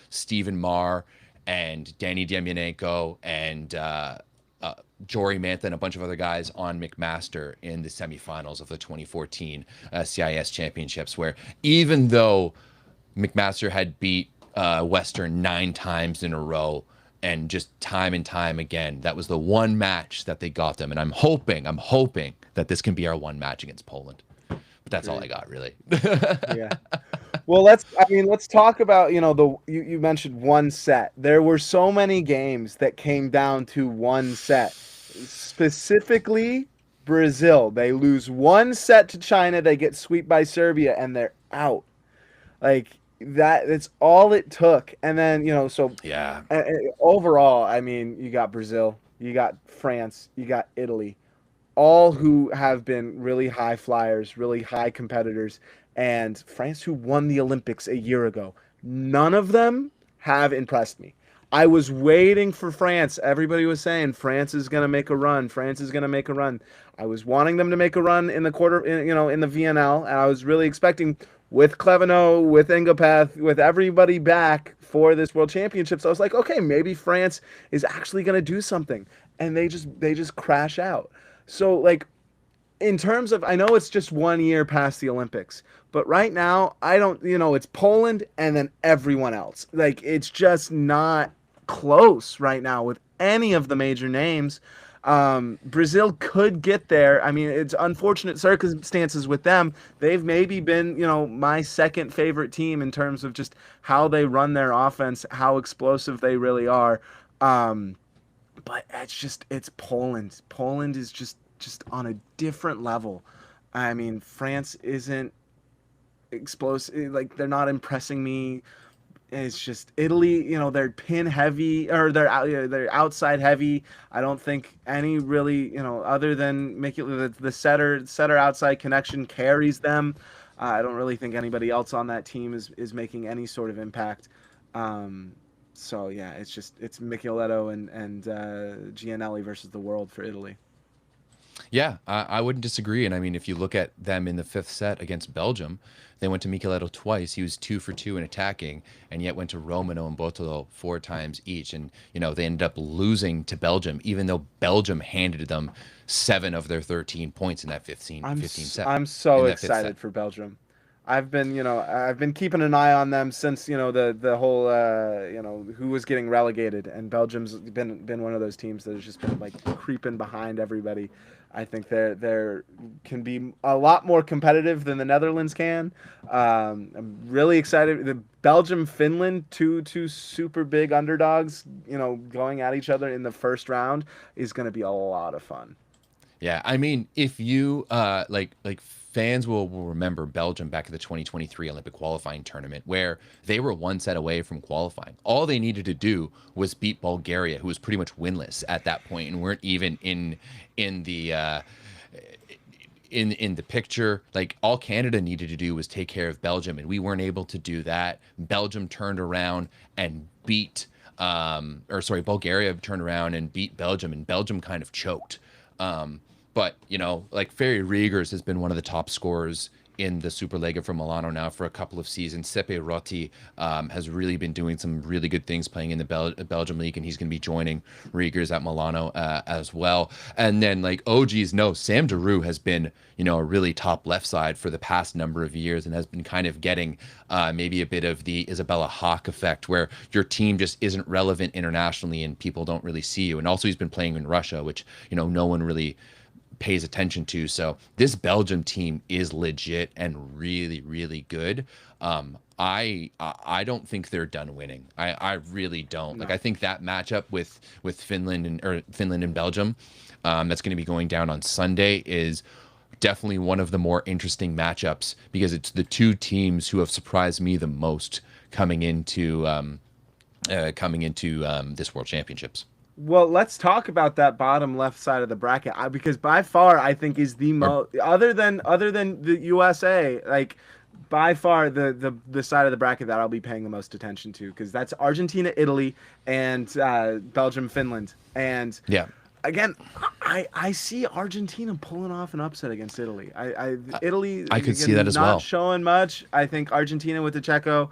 Stephen Marr and Danny Demyanenko and Jory Mantha and a bunch of other guys on McMaster in the semifinals of the 2014 CIS championships, where even though McMaster had beat Western 9 times in a row, and just time and time again, that was the one match that they got them. And I'm hoping that this can be our one match against Poland. But that's all I got, really. Yeah. Well, let's talk about, you mentioned 1 set. There were so many games that came down to 1 set. Specifically, Brazil. They lose 1 set to China, they get swept by Serbia, and they're out. Like that's all it took. And then, Yeah. overall, I mean, you got Brazil, you got France, you got Italy, all who have been really high flyers, really high competitors, and France, who won the Olympics a year ago. None of them have impressed me. I was waiting for France. Everybody was saying France is going to make a run. France is going to make a run. I was wanting them to make a run in the in the VNL, and I was really expecting, with Cleveneau, with Engelpath, with everybody back for this World Championships. I was like, okay, maybe France is actually going to do something, and they just crash out. So like, in terms of, I know it's just 1 year past the Olympics, but right now I don't, it's Poland and then everyone else. Like it's just not close right now with any of the major names. Brazil could get there. I mean, it's unfortunate circumstances with them. They've maybe been, my second favorite team in terms of just how they run their offense, how explosive they really are. But it's Poland. Poland is just on a different level. I mean, France isn't explosive. Like they're not impressing me. It's just Italy. They're pin heavy, or they're outside heavy. I don't think any really, other than making the setter outside connection carries them. I don't really think anybody else on that team is making any sort of impact. So yeah, it's Micheletto and Gianelli versus the world for Italy. Yeah, I wouldn't disagree. And I mean, if you look at them in the 5th set against Belgium, they went to Micheletto twice. He was 2 for 2 in attacking, and yet went to Romano and Botolo 4 times each. And, they ended up losing to Belgium, even though Belgium handed them 7 of their 13 points in that 15 set. I'm so In that fifth excited set. for Belgium. I've been keeping an eye on them since, the whole, who was getting relegated, and Belgium's been one of those teams that has just been like creeping behind everybody. I think they're can be a lot more competitive than the Netherlands can. I'm really excited. The Belgium, Finland, two super big underdogs, going at each other in the first round is going to be a lot of fun. Yeah, I mean, if you like fans will remember Belgium back at the 2023 Olympic qualifying tournament where they were one set away from qualifying. All they needed to do was beat Bulgaria, who was pretty much winless at that point and weren't even in the in the picture. Like all Canada needed to do was take care of Belgium, and we weren't able to do that. Belgium turned around and beat or sorry, Bulgaria turned around and beat Belgium, and Belgium kind of choked. But like Ferry Riegers has been one of the top scorers in the Superlega for Milano now for a couple of seasons. Sepe Rotti has really been doing some really good things playing in the Belgium league, and he's going to be joining Riegers at Milano as well. And then like OGs know Sam Giroux has been a really top left side for the past number of years and has been kind of getting maybe a bit of the Isabella Haak effect where your team just isn't relevant internationally and people don't really see you. And also he's been playing in Russia, which no one really pays attention to. So this Belgium team is legit and really, really good. I don't think they're done winning. I really don't. No. Like I think that matchup with Finland and Belgium, that's going to be going down on Sunday is definitely one of the more interesting matchups because it's the two teams who have surprised me the most coming into this World Championships. Well, let's talk about that bottom left side of the bracket because by far I think is the most other than the USA, like by far the side of the bracket that I'll be paying the most attention to because that's Argentina, Italy, and Belgium, Finland. And Yeah. again, I see Argentina pulling off an upset against Italy. Italy I could see again, that as not well. showing much. I think Argentina with the Checo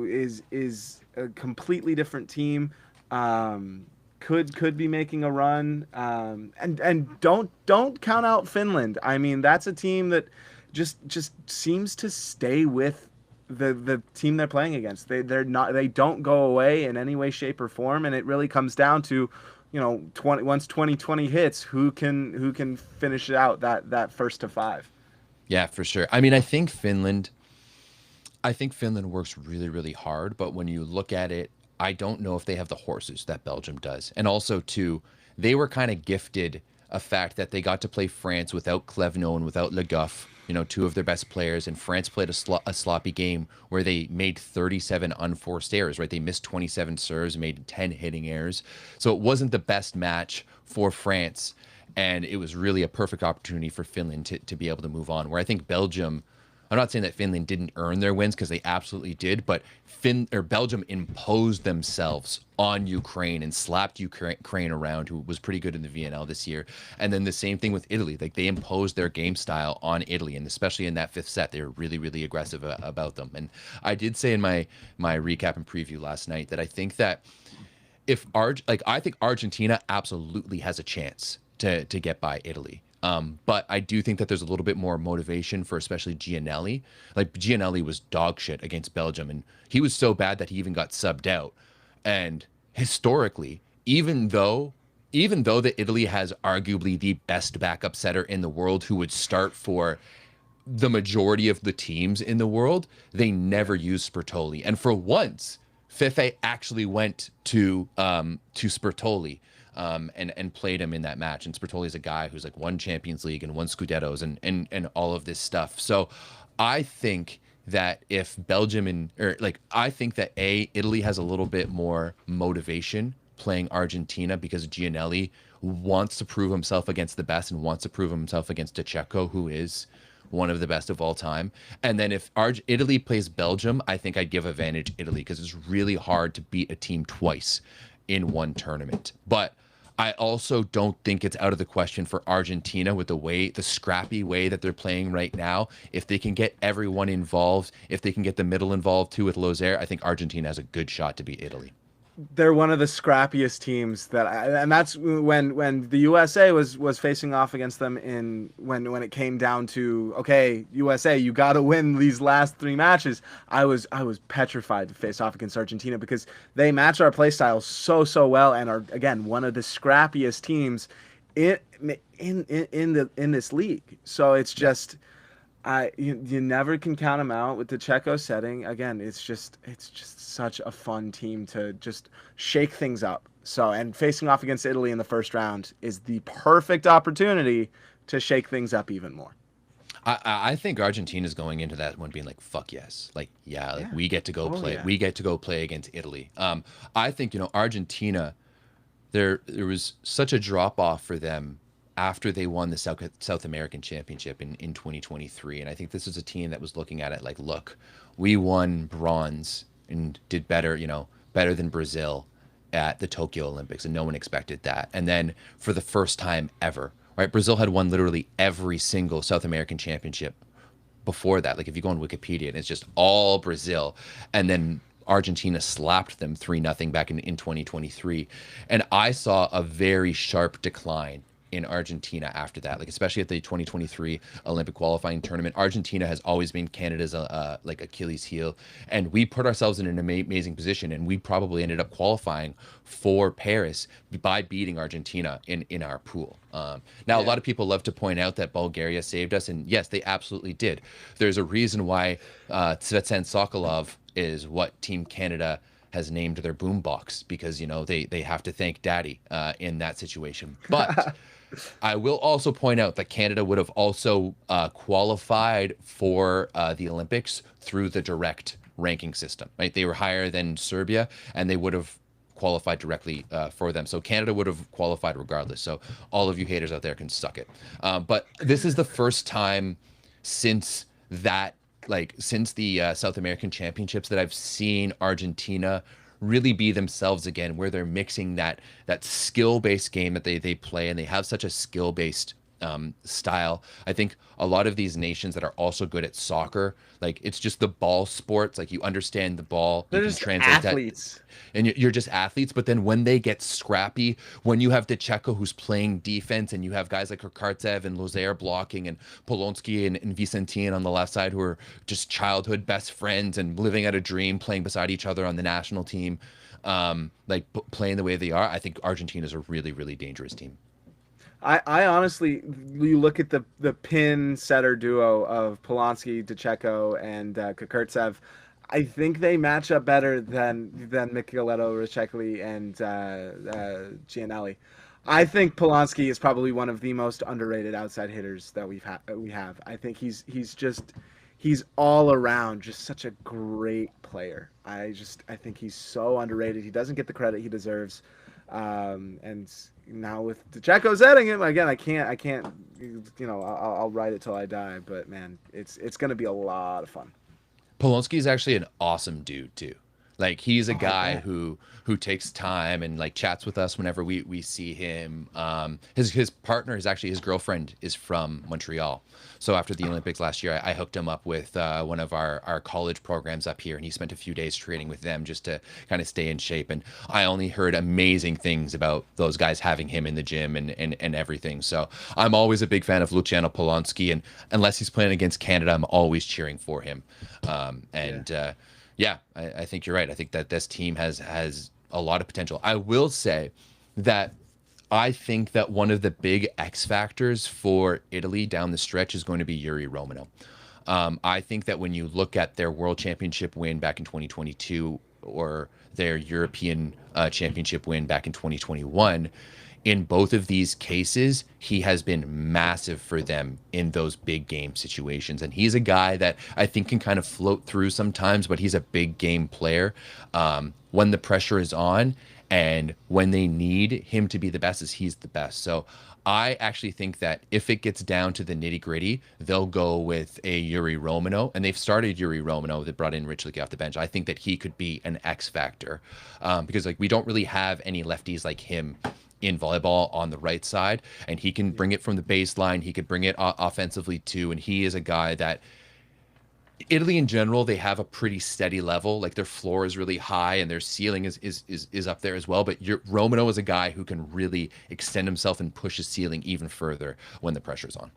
is a completely different team. Could be making a run. And don't count out Finland. I mean, that's a team that just seems to stay with the team they're playing against. They don't go away in any way, shape, or form, and it really comes down to, once 2020 hits, who can finish it out that first to five. Yeah, for sure. I mean, I think Finland works really, really hard, but when you look at it, I don't know if they have the horses that Belgium does. And also, too, they were kind of gifted a fact that they got to play France without Clevenot and without Le Goff, two of their best players. And France played a sloppy game where they made 37 unforced errors, right? They missed 27 serves, made 10 hitting errors. So it wasn't the best match for France. And it was really a perfect opportunity for Finland to be able to move on. Where I think Belgium, I'm not saying that Finland didn't earn their wins because they absolutely did, but Belgium imposed themselves on Ukraine and slapped Ukraine around, who was pretty good in the VNL this year. And then the same thing with Italy. Like they imposed their game style on Italy, and especially in that fifth set, they were really, really aggressive about them. And I did say in my recap and preview last night that I think that I think Argentina absolutely has a chance to get by Italy. But I do think that there's a little bit more motivation for especially Gianelli. Like Gianelli was dog shit against Belgium, and he was so bad that he even got subbed out. And historically, even though that Italy has arguably the best backup setter in the world who would start for the majority of the teams in the world, they never used Spertoli. And for once, Fefe actually went to Spertoli and played him in that match. And Spertoli is a guy who's like won Champions League and won Scudettos and all of this stuff. So I think that if Belgium I think that Italy has a little bit more motivation playing Argentina because Gianelli wants to prove himself against the best and wants to prove himself against Decheco, who is one of the best of all time. And then if Italy plays Belgium, I think I'd give advantage Italy because it's really hard to beat a team twice in one tournament. But I also don't think it's out of the question for Argentina with the scrappy way that they're playing right now. If they can get everyone involved, if they can get the middle involved too with Lozère, I think Argentina has a good shot to beat Italy. They're one of the scrappiest teams and that's when the USA was facing off against them when it came down to, okay, USA, you got to win these last three matches. I was petrified to face off against Argentina because they match our play styles so well and are again one of the scrappiest teams in in this league. So it's Yeah. just you never can count them out with the Checo setting. Again, it's just such a fun team to just shake things up. So, and facing off against Italy in the first round is the perfect opportunity to shake things up even more. I think Argentina's going into that one being like, fuck yes. Like, yeah, like Yeah. we get to go Oh play. yeah. We get to go play against Italy. I think, Argentina, there was such a drop off for them after they won the South American Championship in 2023. And I think this is a team that was looking at it like, look, we won bronze and did better, better than Brazil at the Tokyo Olympics, and no one expected that. And then for the first time ever, right, Brazil had won literally every single South American championship before that. Like if you go on Wikipedia, and it's just all Brazil, and then Argentina slapped them 3-0 back in 2023. And I saw a very sharp decline in Argentina after that, like especially at the 2023 Olympic qualifying tournament. Argentina has always been Canada's like Achilles heel, and we put ourselves in an amazing position, and we probably ended up qualifying for Paris by beating Argentina in our pool. Now, a Yeah. lot of people love to point out that Bulgaria saved us, and yes, they absolutely did. There's a reason why Tsvetsan Sokolov is what Team Canada has named their boombox, because they have to thank Daddy in that situation. But I will also point out that Canada would have also qualified for the Olympics through the direct ranking system. Right, they were higher than Serbia, and they would have qualified directly for them. So Canada would have qualified regardless. So all of you haters out there can suck it. But this is the first time since that, like since the South American Championships, that I've seen Argentina really be themselves again, where they're mixing that skill-based game that they play, and they have such a skill-based style. I think a lot of these nations that are also good at soccer, like it's just the ball sports, like you understand the ball, you They're can just translate that, athletes. and you're just athletes. But then when they get scrappy, when you have DeCheco who's playing defense, and you have guys like Karkartsev and Lozair blocking, and Polonsky and Vicentin on the left side, who are just childhood best friends and living out a dream, playing beside each other on the national team, like playing the way they are, I think Argentina is a really, really dangerous team. I honestly, you look at the pin setter duo of Polanski, DeCheco, and Kukurtsev. I think they match up better than Micheletto, Ricekli, and Gianelli. I think Polanski is probably one of the most underrated outside hitters that we have. I think he's all around just such a great player. I think he's so underrated. He doesn't get the credit he deserves. And now with DeCheco setting him again, I can't, I'll ride it till I die. But man, it's gonna be a lot of fun. Polonsky is actually an awesome dude too. Like he's a Oh, I guy bet. who takes time and like chats with us whenever we see him. His partner is actually, his girlfriend is from Montreal. So after the Olympics last year, I hooked him up with one of our college programs up here, and he spent a few days training with them just to kind of stay in shape. And I only heard amazing things about those guys having him in the gym and everything. So I'm always a big fan of Luciano Polonsky, and unless he's playing against Canada, I'm always cheering for him. Yeah. Yeah, I think you're right. I think that this team has a lot of potential. I will say that I think that one of the big X factors for Italy down the stretch is going to be Yuri Romano. I think that when you look at their World Championship win back in 2022, or their European Championship win back in 2021, in both of these cases, he has been massive for them in those big game situations. And he's a guy that I think can kind of float through sometimes, but he's a big game player. When the pressure is on and when they need him to be the best, is he's the best. So I actually think that if it gets down to the nitty gritty, they'll go with a Yuri Romano, and they've started Yuri Romano. They brought in Rich Leaky off the bench. I think that he could be an X factor, because like we don't really have any lefties like him in volleyball on the right side, and he can bring it from the baseline. He could bring it offensively too, and he is a guy that Italy in general, they have a pretty steady level. Like their floor is really high and their ceiling is up there as well. But Romano is a guy who can really extend himself and push his ceiling even further when the pressure's on.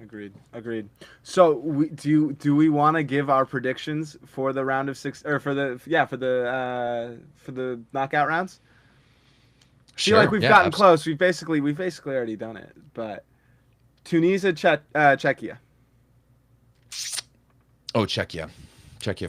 Agreed. Agreed. So do we want to give our predictions for the round of six, or for the knockout rounds? feel like Sure. we've Yeah. gotten close. We've basically already done it. But Tunisia, Czechia. Oh, Czechia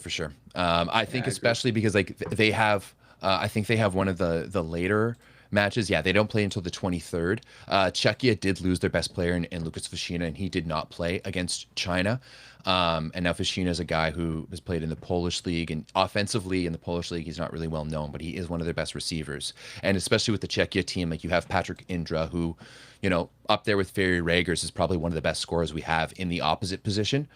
for sure. I Yeah, think I agree. especially because like they have, I think they have one of the later matches. Yeah, they don't play until the 23rd. Czechia did lose their best player in Lucas Vashina, and he did not play against China. And now Vashina is a guy who has played in the Polish league, and offensively in the Polish league, he's not really well known, but he is one of their best receivers. And especially with the Czechia team, like you have Patrick Indra, who, up there with Ferry Regers is probably one of the best scorers we have in the opposite position.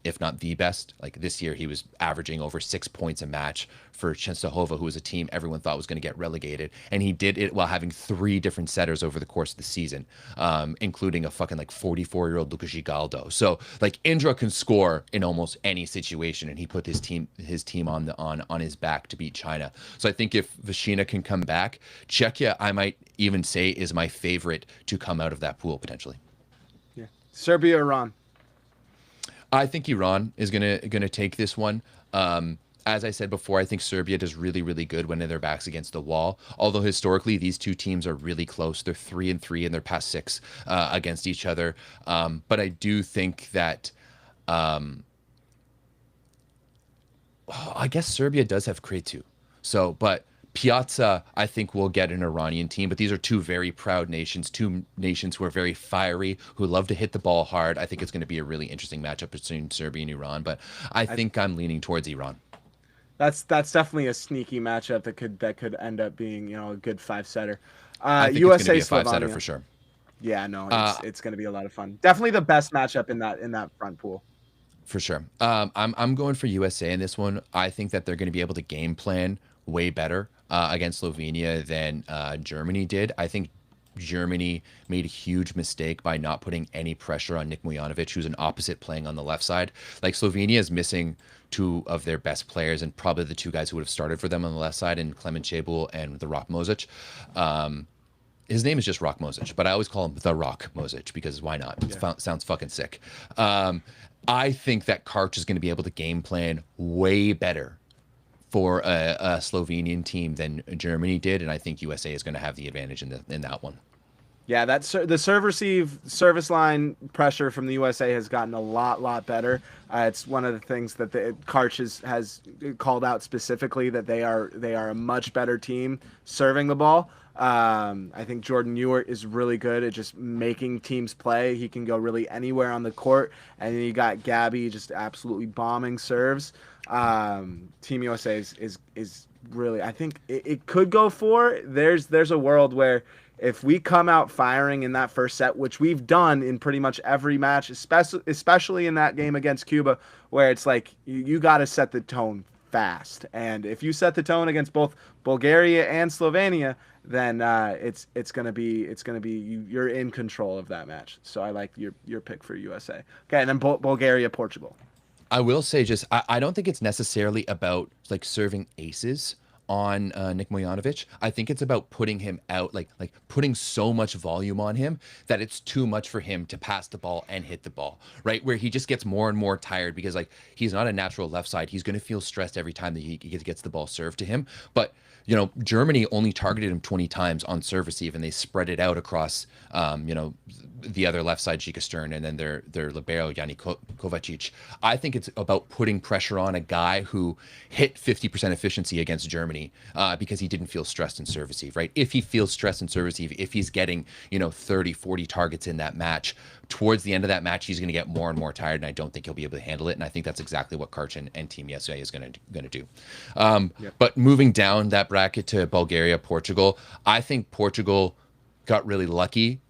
If not the best. Like this year, he was averaging over 6 points a match for Częstochowa, who was a team everyone thought was going to get relegated. And he did it while having 3 different setters over the course of the season, including a fucking like 44-year-old Lucas Gigaldo. So like Indra can score in almost any situation, and he put his team on his back to beat China. So I think if Vashina can come back, Czechia, I might even say, is my favorite to come out of that pool potentially. Yeah. Serbia, Iran. I think Iran is gonna take this one. As I said before, I think Serbia does really, really good when their backs against the wall. Although historically, these two teams are really close. They're 3-3 in their past 6 against each other. But I do think that I guess Serbia does have Kretu. So, but Piazza, I think, will get an Iranian team, but these are two very proud nations, two nations who are very fiery, who love to hit the ball hard. I think it's going to be a really interesting matchup between Serbia and Iran, but I think I'm leaning towards Iran. That's definitely a sneaky matchup that could end up being a good 5-setter. I think it's USA going to be a 5-setter Slovenia. for sure. Yeah, no, it's going to be a lot of fun. Definitely the best matchup in that front pool. For sure. I'm going for USA in this one. I think that they're going to be able to game plan way better against Slovenia than Germany did. I think Germany made a huge mistake by not putting any pressure on Nick Mujanovic, who's an opposite playing on the left side. Like Slovenia is missing 2 of their best players and probably the 2 guys who would have started for them on the left side, in Klemen Cebul and the Rock Mozic. His name is just Rock Mozic, but I always call him the Rock Mozic because why not? It sounds fucking sick. I think that Karch is going to be able to game plan way better for a Slovenian team than Germany did, and I think USA is going to have the advantage in that one. Yeah, the serve receive service line pressure from the USA has gotten a lot better. It's one of the things that the Karch has called out specifically, that they are a much better team serving the ball. I think Jordan Ewart is really good at just making teams play. He can go really anywhere on the court, and then you got Gabby just absolutely bombing serves. Team USA is really, I think it could go 4. There's a world where if we come out firing in that first set, which we've done in pretty much every match, especially in that game against Cuba, where it's like you got to set the tone fast. And if you set the tone against both Bulgaria and Slovenia, then it's gonna be you're in control of that match. So I like your pick for USA. Okay, and then Bulgaria, Portugal. I will say I don't think it's necessarily about like serving aces on Nick Mujanovic. I think it's about putting him out, like putting so much volume on him that it's too much for him to pass the ball and hit the ball, right? Where he just gets more and more tired because like he's not a natural left side. He's going to feel stressed every time that he gets the ball served to him. But Germany only targeted him 20 times on serve receive, and they spread it out across, the other left side, Chika Stern, and then their libero, Yanni Kovacic. I think it's about putting pressure on a guy who hit 50% efficiency against Germany because he didn't feel stressed in serve receive, right? If he feels stressed in serve receive, if he's getting, 30, 40 targets in that match, towards the end of that match, he's going to get more and more tired, and I don't think he'll be able to handle it. And I think that's exactly what Karch and Team USA is going to do. But moving down that bracket to Bulgaria, Portugal, I think Portugal got really lucky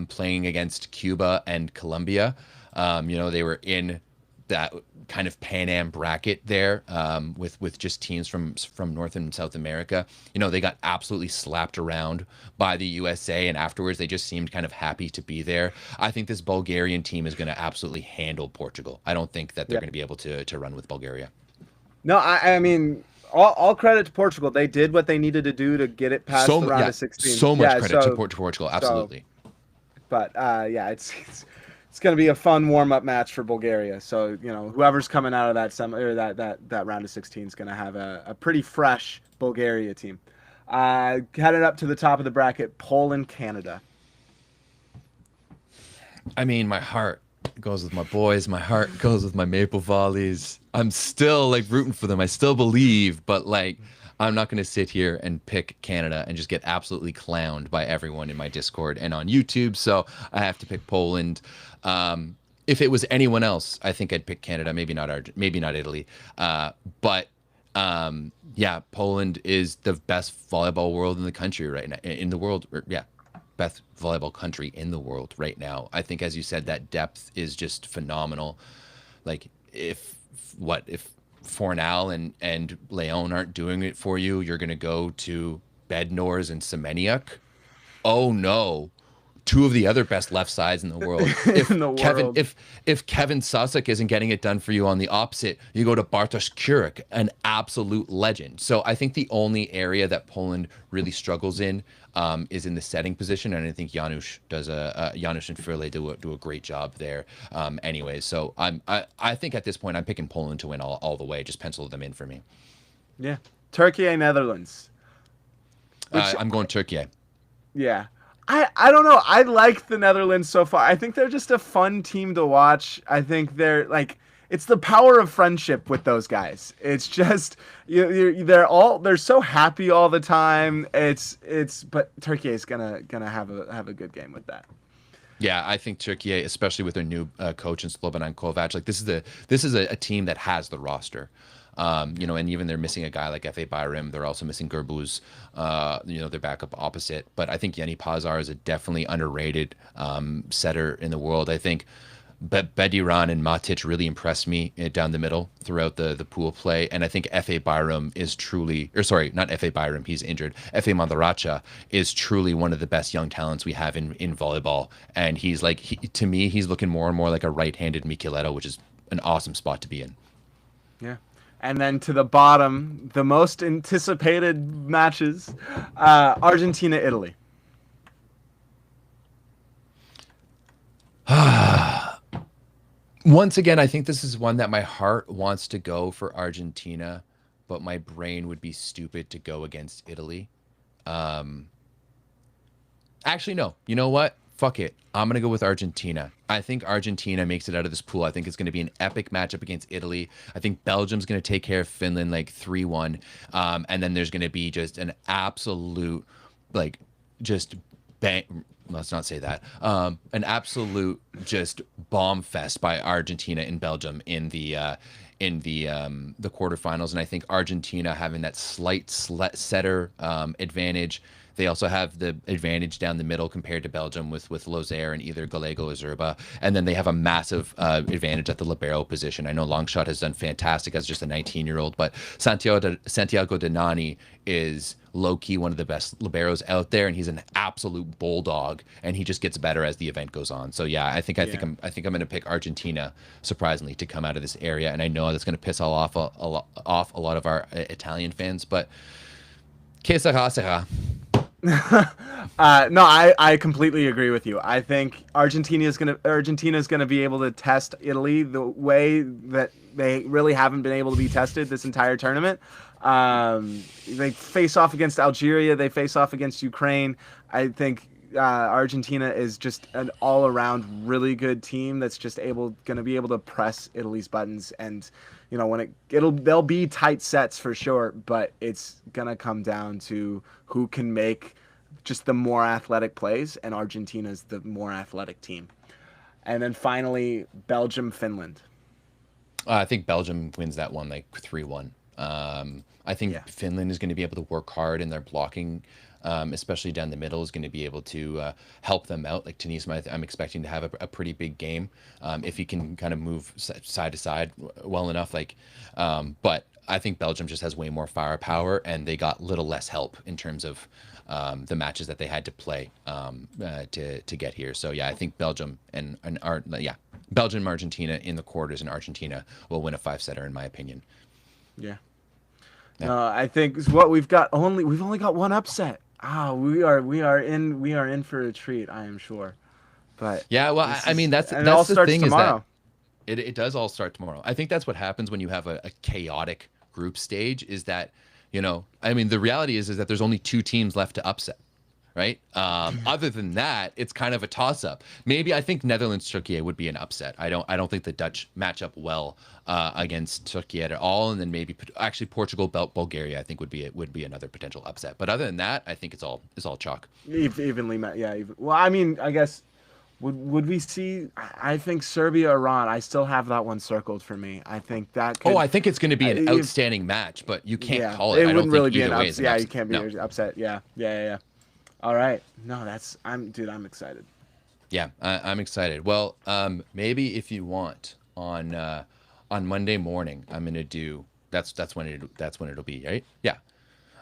playing against Cuba and Colombia. They were in that kind of Pan Am bracket there with just teams from North and South America. They got absolutely slapped around by the USA, and afterwards they just seemed kind of happy to be there. I think this Bulgarian team is going to absolutely handle Portugal. I don't think that they're going to be able to run with Bulgaria. No, I mean, all credit to Portugal. They did what they needed to do to get it past the round of 16. So much credit to Portugal, absolutely. But it's going to be a fun warm-up match for Bulgaria. So whoever's coming out of that round of 16 is going to have a pretty fresh Bulgaria team. Headed up to the top of the bracket, Poland, Canada. I mean, my heart goes with my boys. My heart goes with my Maple Volleys. I'm still like rooting for them. I still believe, but like I'm not going to sit here and pick Canada and just get absolutely clowned by everyone in my Discord and on YouTube. So I have to pick Poland. If it was anyone else, I think I'd pick Canada. Maybe not maybe not Italy. But yeah, Poland is the best volleyball world in the country right now. In the world, yeah, best volleyball country in the world right now. I think, as you said, that depth is just phenomenal. Like if Fornal and Leon aren't doing it for you, you're gonna go to Bednors and Semeniuk. Oh no, two of the other best left sides in the world. If In the world. if Kevin Susek isn't getting it done for you on the opposite, you go to Bartosz Kurek, an absolute legend. So I think the only area that Poland really struggles in is in the setting position, and I think Janusz and Furle do a great job there. Anyways, so I think at this point I'm picking Poland to win all the way. Just pencil them in for me. Yeah. Turkey and Netherlands. I'm going Turkey. Yeah. I don't know. I like the Netherlands so far. I think they're just a fun team to watch. I think they're like it's the power of friendship with those guys. It's just they're so happy all the time. But Turkey is gonna have a good game with that. Yeah, I think Turkey, especially with their new coach in Slobodan Kovac, like this is a team that has the roster. And even they're missing a guy like F.A. Bayram. They're also missing Gerbuz, their backup opposite. But I think Yeni Pazar is a definitely underrated setter in the world. I think Bediran and Matic really impressed me down the middle throughout the pool play. And I think F.A. Bayram is truly, or sorry, not F.A. Bayram, he's injured. F.A. Mandaracha is truly one of the best young talents we have in volleyball. And he's like, to me, he's looking more and more like a right-handed Micheletto, which is an awesome spot to be in. Yeah. And then to the bottom, the most anticipated matches, Argentina, Italy. Once again, I think this is one that my heart wants to go for Argentina, but my brain would be stupid to go against Italy. Actually, no. You know what? Fuck it. I'm going to go with Argentina. I think Argentina makes it out of this pool. I think it's going to be an epic matchup against Italy. I think Belgium's going to take care of Finland like 3-1. And then there's going to be just an absolute, like, just bang. Let's not say that. An absolute just bomb fest by Argentina and Belgium in the quarterfinals. And I think Argentina having that slight setter advantage. They also have the advantage down the middle compared to Belgium with Lozère and either Gallego or Zerba. And then they have a massive advantage at the libero position. I know Longshot has done fantastic as just a 19-year-old, but Santiago Denani is low-key one of the best liberos out there, and he's an absolute bulldog, and he just gets better as the event goes on. So yeah, I think I'm going to pick Argentina, surprisingly, to come out of this area, and I know that's going to piss off a lot of our Italian fans, but que sera, sera. No, I completely agree with you. I think Argentina is gonna be able to test Italy the way that they really haven't been able to be tested this entire tournament. They face off against Algeria. They face off against Ukraine. I think Argentina is just an all-around really good team that's just gonna be able to press Italy's buttons, and when they'll be tight sets for sure, but it's gonna come down to who can make just the more athletic plays, and Argentina's the more athletic team. And then finally, Belgium, Finland. I think Belgium wins that one like 3-1. I think Finland is going to be able to work hard in their blocking, especially down the middle, is going to be able to help them out. Like Tanisma, I'm expecting to have a pretty big game if he can kind of move side to side well enough. But I think Belgium just has way more firepower, and they got little less help in terms of the matches that they had to play to get here. So yeah, I think Belgium Belgium, Argentina in the quarters, and Argentina will win a 5-setter in my opinion. Yeah. No, I think what we've only got one upset. We are in for a treat, I am sure. But yeah, well, I mean that's the thing tomorrow. Is that it does all start tomorrow. I think that's what happens when you have a chaotic group stage, is that You know, I mean, the reality is that there's only 2 teams left to upset, right? Other than that, it's kind of a toss-up. Maybe I think Netherlands-Turkey would be an upset. I don't think the Dutch match up well against Turkey at all, and then maybe actually Portugal-Bulgaria I think would be another potential upset. But other than that, I think it's all chalk. Evenly met, yeah. Well, I mean, I guess would we see? I think Serbia, Iran. I still have that one circled for me. I think that could. Oh, I think it's going to be an outstanding match, but you can't Yeah, call it. it I don't wouldn't really think be an either way is upset. an Yeah, upset. you can't be No. upset. Yeah. All right. No, dude, I'm excited. Yeah, I'm excited. Well, maybe if you want on Monday morning, I'm gonna do that's when it'll be, right? Yeah.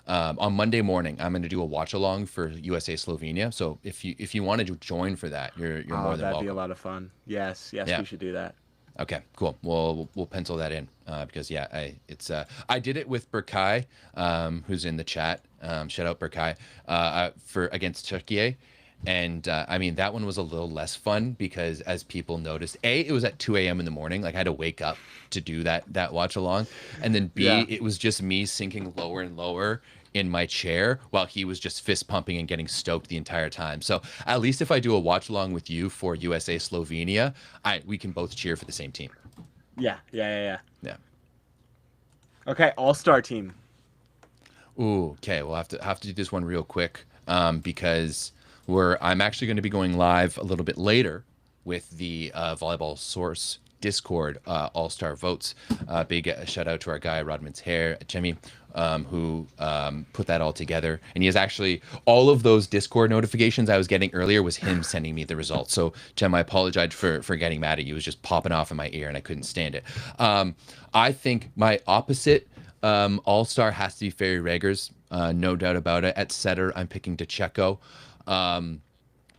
On Monday morning, I'm gonna do a watch along for USA Slovenia. So if you wanted to join for that, you're Oh, more than that'd be a welcome. lot of fun. Yes, Yeah. we should do that. Okay, cool. We'll pencil that in because yeah, I did it with Berkay, who's in the chat. Shout out Berkay for against Turkey, and I mean that one was a little less fun because as people noticed, it was at 2 a.m. in the morning. Like I had to wake up to do that watch along, and then Yeah. it was just me sinking lower and lower in my chair while he was just fist pumping and getting stoked the entire time. So at least if I do a watch along with you for USA Slovenia, we can both cheer for the same team. Yeah. Yeah. Okay, all-star team. Ooh, okay. We'll have to do this one real quick because I'm actually going to be going live a little bit later with the Volleyball Source Discord all-star votes. Big shout out to our guy Rodman's Hair, Jimmy, who put that all together. And he has actually all of those Discord notifications I was getting earlier was him sending me the results. So Jem, I apologize for getting mad at you. It was just popping off in my ear and I couldn't stand it. I think my opposite all-star has to be Ferry Regers, no doubt about it. At setter, I'm picking DeCheco.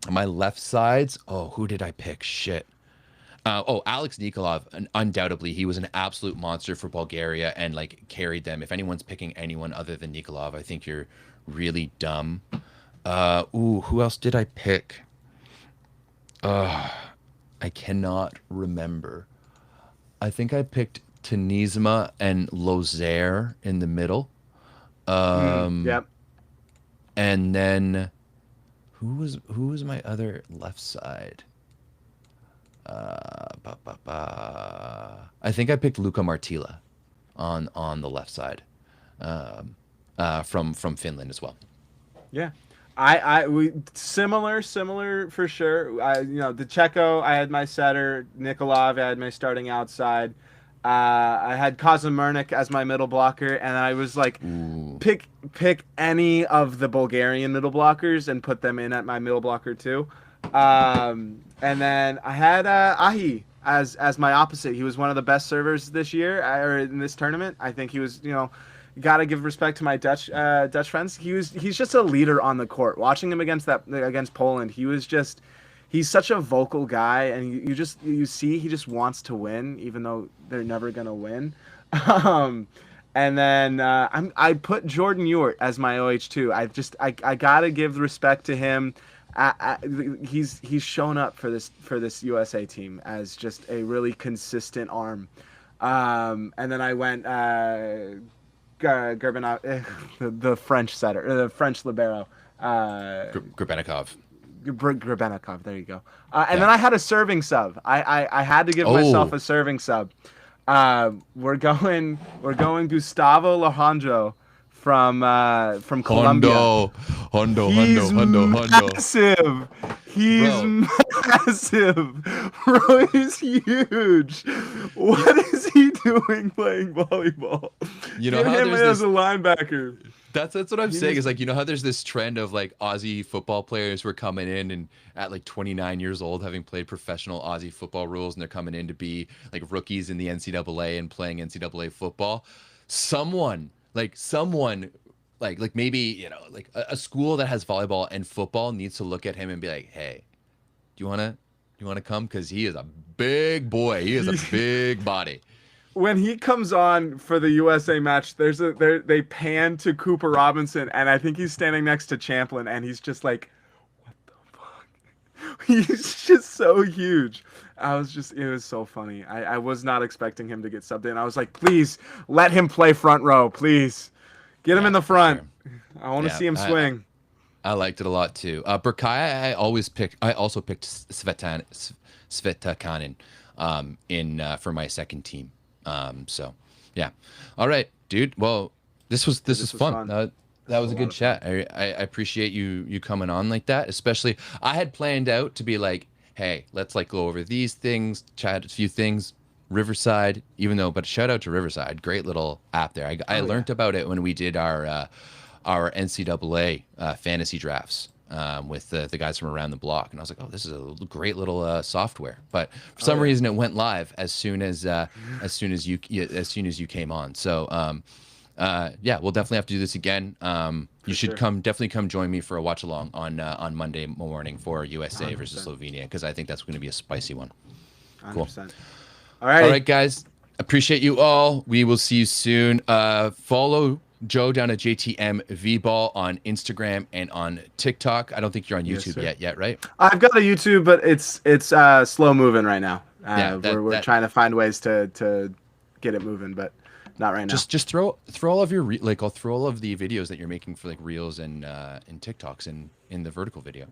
My left sides, who did I pick? Shit. Alex Nikolov, undoubtedly, he was an absolute monster for Bulgaria and like carried them. If anyone's picking anyone other than Nikolov, I think you're really dumb. Who else did I pick? I cannot remember. I think I picked Tanisma and Lozère in the middle. Yep. And then who was my other left side? I think I picked Luka Martila on the left side, from Finland as well. Yeah. We similar for sure. The Checo, I had my setter. Nikolov, I had my starting outside. I had Kazimiernik as my middle blocker, and I was like, pick any of the Bulgarian middle blockers and put them in at my middle blocker too. And then I had Ahi as my opposite. He was one of the best servers this year or in this tournament. I think he was, got to give respect to my Dutch friends. He's just a leader on the court. Watching him against Poland, he's such a vocal guy, and you see he just wants to win, even though they're never gonna win. And then I put Jordan Ewart as my OH2. I gotta give respect to him. He's shown up for this USA team as just a really consistent arm. And then I went Gerbenov, the French setter, the French libero. Grebennikov. Grebennikov, there you go. And then I had a serving sub. I had to give myself a serving sub. We're going Gustavo Alejandro from Colombia. Hondo. Massive. He's massive. Bro, he's huge. What is he doing playing volleyball? You know Get how him as a linebacker. That's what I'm saying. Is like, how there's this trend of like Aussie football players who are coming in and at like 29 years old, having played professional Aussie football rules, and they're coming in to be like rookies in the NCAA and playing NCAA football. Someone like maybe, like a school that has volleyball and football needs to look at him and be like, hey, do you want to come? Because he is a big boy. He is a big body. When he comes on for the USA match, they pan to Cooper Robinson, and I think he's standing next to Champlin, and he's just like, what the fuck? He's just so huge. It was so funny. I was not expecting him to get subbed in. I was like, please let him play front row, please. Get him Yeah, in the for front. sure. I want to Yeah, see him swing. I liked it a lot too. Burkaya, I also picked Svetakanin in for my second team. So yeah. All right, dude. Well, this was fun. That was a good chat. I appreciate you coming on like that. Especially, I had planned out to be like, hey, let's like go over these things, chat a few things. Riverside, but shout out to Riverside, great little app there. I learned about it when we did our NCAA fantasy drafts with the guys from around the block, and I was like, oh, this is a great little software. But for some reason, it went live as soon as you came on. So yeah, we'll definitely have to do this again. You should definitely come join me for a watch along on Monday morning for USA 100%. Versus Slovenia, because I think that's going to be a spicy one. 100%. Cool. All right, guys. Appreciate you all. We will see you soon. Follow Joe down at JTMVBLL on Instagram and on TikTok. I don't think you're on YouTube yet, right? I've got a YouTube, but it's slow moving right now. We're trying to find ways to get it moving, but not right now. Just throw all of your I'll throw all of the videos that you're making for like reels and TikToks in the vertical video.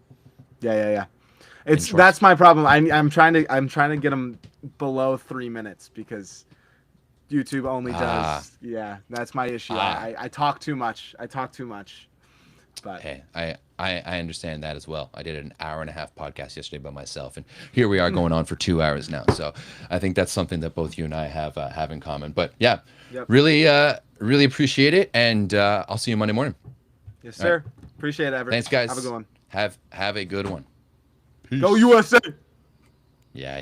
Yeah. That's my problem. I'm trying to get them below 3 minutes because YouTube only does. Yeah, that's my issue. I talk too much. But hey, I understand that as well. I did an 1.5 hour podcast yesterday by myself, and here we are going on for 2 hours now. So I think that's something that both you and I have in common. But yeah, really appreciate it, and I'll see you Monday morning. Yes, sir. Right. Appreciate it, Everett. Thanks, guys. Have a good one. Have a good one. Peace. Go USA. Yeah.